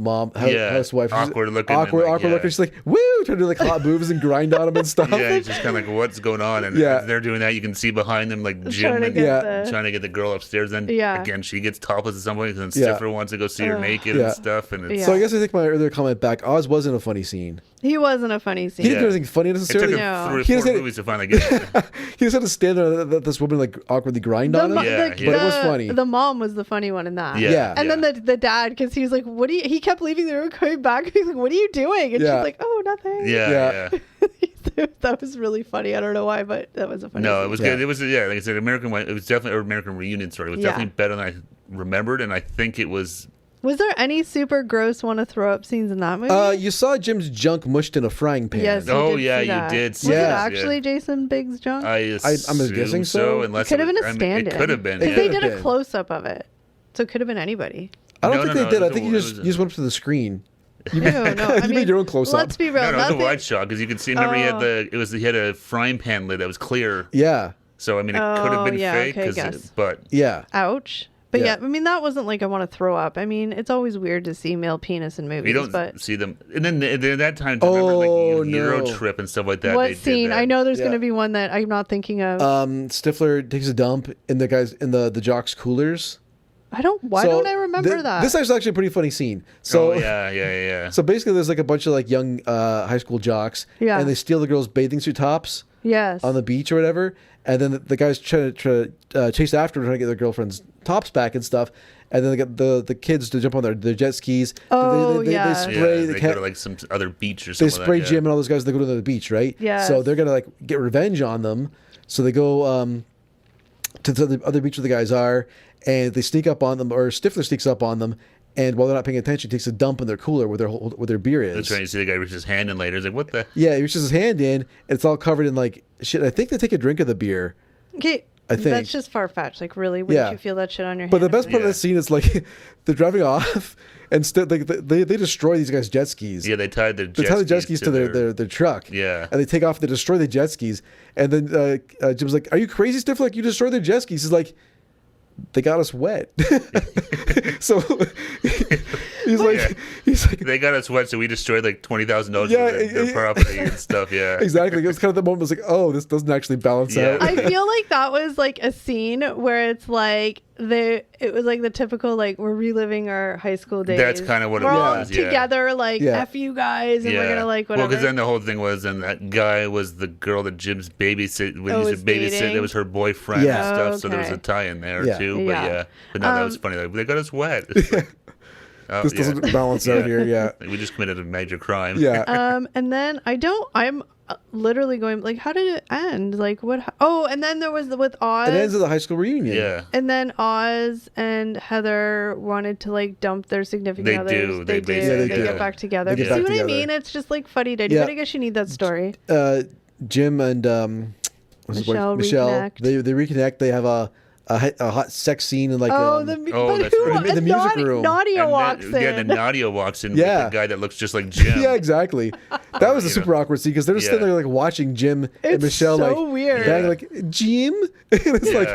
mom housewife. Awkward looking. She's like, "Woo!" trying to do hot moves and grind on him and stuff. Yeah, he's just kind of like, "What's going on?" And as they're doing that, you can see behind them Jim trying to get the girl upstairs. Then again, she gets topless at some point, and Stifler wants to go see her naked and stuff. And so I guess I take my earlier comment back. Oz wasn't a funny scene. He wasn't a funny scene. He didn't do anything funny necessarily. It took him 3 or 4 movies to finally get it. He just had to stand there and let this woman awkwardly grind on him. But it was funny. The mom was the funny one in that. Yeah. And then the dad, because he was like, "What do you?" He kept leaving the room, coming back. He's like, "What are you doing?" And she's like, "Oh, nothing." Yeah. That was really funny. I don't know why, but that was a funny. No, scene. it was good. It was, like I said, it was definitely an American Reunion story. It was definitely better than I remembered, and I think it was. Was there any super gross want to throw up scenes in that movie? You saw Jim's junk mushed in a frying pan. Yes. Oh did yeah, see that. you did. Was it actually Jason Biggs' junk? I'm guessing so. Unless it could have been a stand-in. It could have been. Because Yeah. they did a close up of it, so it could have been anybody. I don't think they did. I think you it just went up to the screen. No. I mean, made your own close let's up. be real. No, it was a wide shot because you could see. Remember, he had a frying pan lid that was clear. Yeah. So I mean, it could have been fake. Okay, but yeah. Ouch. But I mean, that wasn't like I want to throw up. I mean, it's always weird to see male penis in movies. you don't see them. And then at that time, remember like Euro Trip and stuff like that. What they scene? Did that. I know there's going to be one that I'm not thinking of. Stifler takes a dump in the jocks' coolers. Why don't I remember that? This is actually a pretty funny scene. So yeah. So basically, there's like a bunch of like young high school jocks, and they steal the girls' bathing suit tops. Yes. On the beach or whatever, and then the guys try to chase after them, trying to get their girlfriend's tops back and stuff. And then they get the kids to jump on their jet skis. Oh, they spray. They go to like some other beach or something. They spray like that. Jim and all those guys. They go to the beach, right? Yeah. So they're gonna like get revenge on them. So they go to the other beach where the guys are, and they sneak up on them, or Stifler sneaks up on them. And while they're not paying attention, he takes a dump in their cooler where their beer is. That's right. You see the guy reach his hand in later. He's like, "What the?" Yeah, he reaches his hand in, and it's all covered in like shit. I think they take a drink of the beer. Okay, I think that's just far fetched. Like, really, wouldn't you feel that shit on your hand? But the best part of the scene is like they're driving off, and they destroy these guys' jet skis. Yeah, they tied the jet skis to their truck. Yeah, and they take off. They destroy the jet skis, and then Jim's like, "Are you crazy, Stifler? Like, you destroyed their jet skis?" He's like, "They got us wet." So he's like, they got us wet, so we destroyed like $20,000 of their property and stuff. Yeah, exactly. It was kind of the moment. I was like, "Oh, this doesn't actually balance out." I feel like that was like a scene where it's like it was like the typical like we're reliving our high school days. That's kind of what we're it all was. together, like F you guys, and we're gonna like whatever. Well, because then the whole thing was, and that guy was the girl that Jim's babysit when he was babysit. It was her boyfriend and stuff. So there was a tie in there too. But no, that was funny. Like, they got us wet. This doesn't balance out here. Yeah, we just committed a major crime. Yeah. And then I'm literally going like, how did it end? Like what? And then there was with Oz. It ends with a high school reunion. Yeah. And then Oz and Heather wanted to like dump their significant others. They get back together. See what I mean? It's just like fuddy-duddy. But I guess you need that story. Jim and Michelle reconnect. They reconnect. They have a hot sex scene in like that's right. In the music room. Nadia walks in. Yeah, then Nadia walks in with the guy that looks just like Jim. Yeah, exactly. That was a super awkward scene because they're just sitting there like watching Jim and Michelle so like weird. bang like Jim. And it's like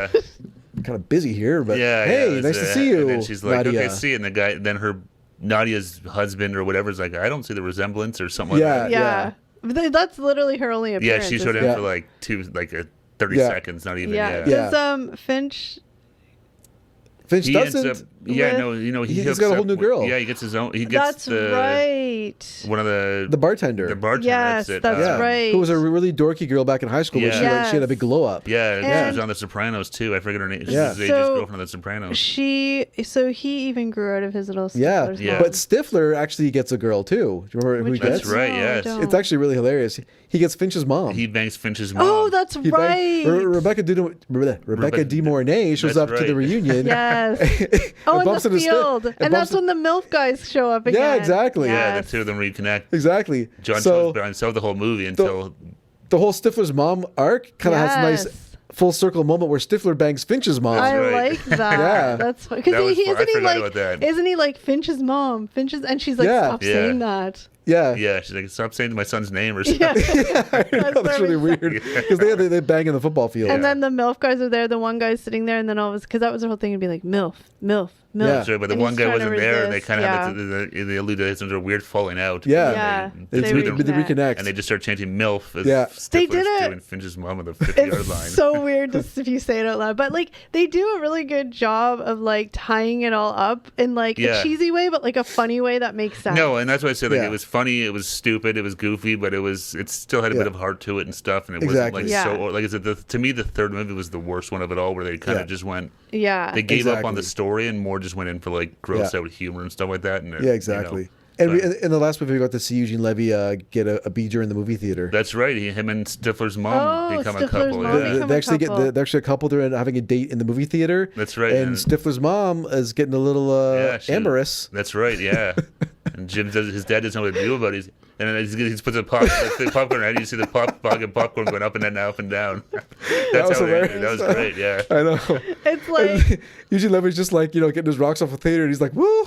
kind of busy here, but hey, nice to see you. And then she's like, Nadia. okay, see you. And the guy, then her Nadia's husband or whatever is like, I don't see the resemblance or something like that. Yeah. That's literally her only appearance. Yeah, she showed up for like 30 seconds, not even. Because Finch doesn't. He's got a whole new girl. Yeah, he gets his own. He gets right. One of the bartender. The bartender. Yes, that's right. Who was a really dorky girl back in high school. Where she had a big glow up. Yeah, she was on The Sopranos too. I forget her name. She's Age's girlfriend on The Sopranos. He even grew out of his little Stifler's mom. But Stifler actually gets a girl too. Do you remember who he gets? That's right. Yes, it's actually really hilarious. He gets Finch's mom. He bangs Finch's mom. Oh, that's right. Rebecca De Mornay shows up to the reunion. Yes. In the field. And that's when the MILF guys show up again. Yeah, exactly. Yeah, the two of them reconnect. Exactly. John shows by himself the whole movie until... The whole Stifler's mom arc kind of has a nice full circle moment where Stifler bangs Finch's mom. I like that. That's fun. Because isn't he like Finch's mom? And she's like, stop saying that. Yeah. Yeah, she's like, stop saying my son's name or something. That's really weird. Because they bang in the football field. And then the MILF guys are there. The one guy's sitting there, and then because that was the whole thing, it'd be like, MILF. That's right, but the one guy wasn't there, and they kind of have they allude to some sort of weird falling out. Yeah. They reconnect. And they just start chanting MILF as they did it. And Finch's mom on the 50-yard line. It's so weird if you say it out loud. But like they do a really good job of like tying it all up in like a cheesy way, but like a funny way that makes sense. No, and that's why I said like it was funny, it was stupid, it was goofy, but it still had a bit of heart to it and stuff, and it wasn't like so like I said, to me the third movie was the worst one of it all, where they kind of just went they gave up on the story and more just went in for like gross out humor and stuff like that. And exactly. And in the last movie, we got to see Eugene Levy get a beater in the movie theater. That's right. Him and Stifler's mom become a couple. They're actually a couple. They're having a date in the movie theater. That's right. And Stifler's mom is getting a little amorous. That's right. Yeah. And his dad doesn't know what to do about it. And then he puts the popcorn out. You see the popcorn going up and down. That's how it ended. That was great. Yeah. I know. It's like Eugene Levy's just like, getting his rocks off the theater, and he's like, woo,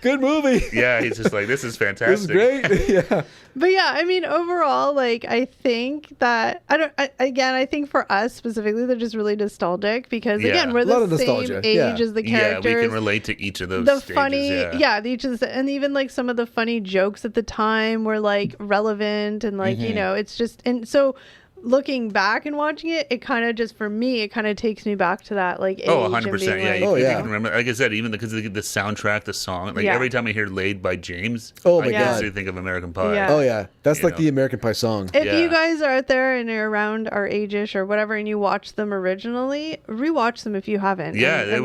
good movie. Yeah, he's just like, this is fantastic. This is great. Yeah. But yeah, I mean, overall, like, I think that I think for us specifically, they're just really nostalgic because again, we're the same age as the characters. Yeah, we can relate to each of those. The stages, funny, and even like some of the funny jokes at the time were like relevant and like it's just, and so looking back and watching it, it kind of just, for me, it kind of takes me back to that like age. 100%. Yeah. You can remember, like I said, even because of the soundtrack, the song, like every time I hear "Laid" by James, I instantly think of American Pie. Yeah. Oh yeah, that's like the American Pie song. If you guys are out there and you're around our age-ish or whatever, and you watch them originally, rewatch them if you haven't. Yeah,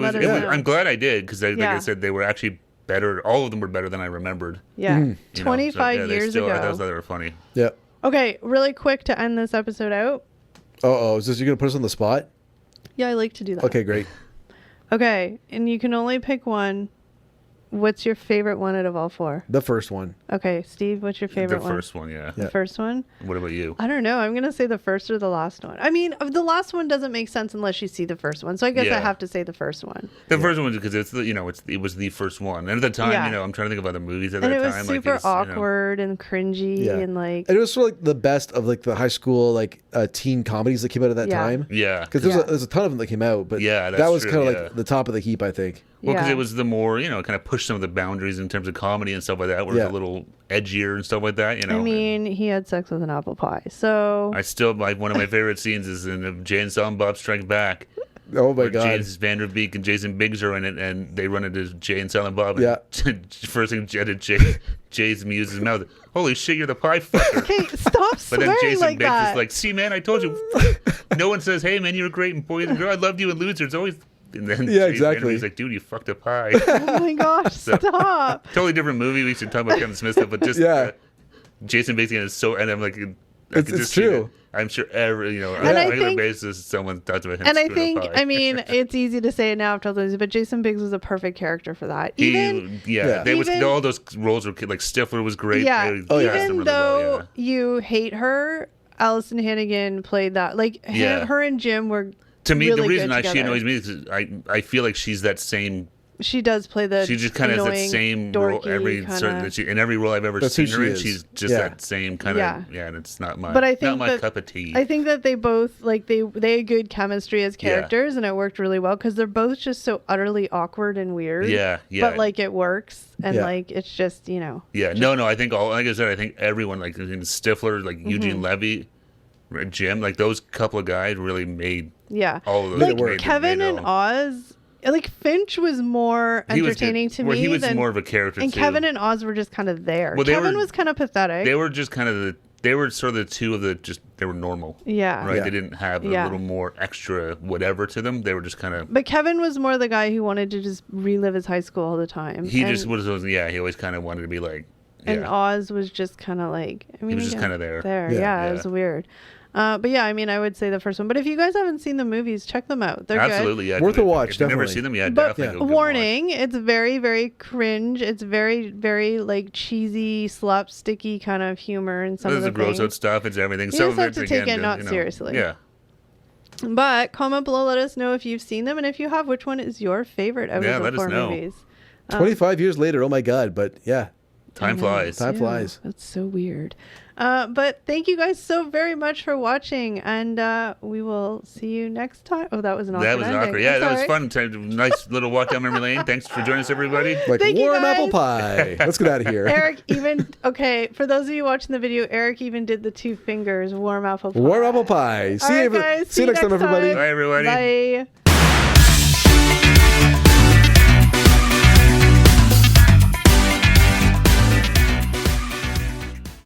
I'm glad I did because, like I said, they were actually better. All of them were better than I remembered. Yeah, 25 years ago. I thought they were funny. Yeah. Okay, really quick to end this episode out. Is this, you're going to put us on the spot? Yeah, I like to do that. Okay, great. Okay, and you can only pick one. What's your favorite one out of all four? The first one. Okay, Steve, what's your favorite one? The first one, yeah. The first one? What about you? I don't know. I'm going to say the first or the last one. I mean, the last one doesn't make sense unless you see the first one. So I guess I have to say the first one. The first one, because it's it was the first one. And at the time, I'm trying to think of other movies at that time. And it was super awkward and cringy and like... And it was sort of like the best of like the high school like teen comedies that came out at that time. Yeah. Because there's a ton of them that came out, but that was kind of like the top of the heap, I think. Well, because it was the more, kind of pushed some of the boundaries in terms of comedy and stuff like that, where it's a little edgier and stuff like that, I mean, he had sex with an apple pie, so... I still, like, one of my favorite scenes is in Jay and Silent Bob Strike Back. Oh my God. James Van Der Beek and Jason Biggs are in it, and they run into Jay and Silent Bob. And first thing Jay's muses his mouth. Holy shit, you're the pie fucker. Okay, stop swearing like that. But then Jason Biggs is like, see, man, I told you. No one says, hey, man, you were great in Boys and Girls. I loved you in Losers. Always... And then exactly. He's like, dude, you fucked a pie. Oh my gosh, stop. Totally different movie. We should talk about Kevin Smith stuff, but just Jason Bateman is so, and I'm like, it's true. I'm sure every, on a regular basis, someone talks about him. And I think, I mean, it's easy to say it now after losing, but Jason Biggs was a perfect character for that. All those roles were like Stifler was great. Yeah, even though you hate her, Allison Hannigan played that. Like her and Jim were. To me, really the reason she annoys me is I feel like she's that same. She does play the. She just kind of has that same role in every role I've ever seen her in. She's just that same kind of and it's not my. But I think not my cup of tea. I think that they both they had good chemistry as characters, and it worked really well because they're both just so utterly awkward and weird. Yeah. But like it works, and like it's just Yeah. No. I think like I said, I think everyone like Stifler, like Eugene Levy, Jim, like those couple of guys really made. Yeah. All of those like Kevin and Oz, like Finch was more entertaining to me. He was more of a character and too. Kevin and Oz were just kind of there. Well, Kevin was kind of pathetic. They were just kind of they were sort of the two of they were normal. Yeah. Right? Yeah. They didn't have a little more extra whatever to them. They were just kind of... But Kevin was more the guy who wanted to just relive his high school all the time. He always kind of wanted to be like... And Oz was just kind of like... I mean, he was just kind of there. Yeah, it was weird. But yeah, I mean, I would say the first one. But if you guys haven't seen the movies, check them out. They're absolutely good. Yeah, worth a watch. If you've never seen them, definitely. Warning: it's very, very cringe. It's very, very like cheesy, slapsticky kind of humor and some of the gross out stuff. It's everything. You just have to take it not seriously. Yeah. But comment below. Let us know if you've seen them, and if you have, which one is your favorite out of the four movies. 25 years later. Oh my God! But yeah. Time flies. Time flies. That's so weird. But thank you guys so very much for watching, and we will see you next time. Oh, that was an awkward ending. That was awkward. Yeah, that was fun. Nice little walk down memory lane. Thanks for joining us, everybody. Like warm apple pie. Let's get out of here. Eric for those of you watching the video, Eric even did the 2 fingers warm apple pie. Warm apple pie. See you next time, everybody. Bye, everybody. Bye.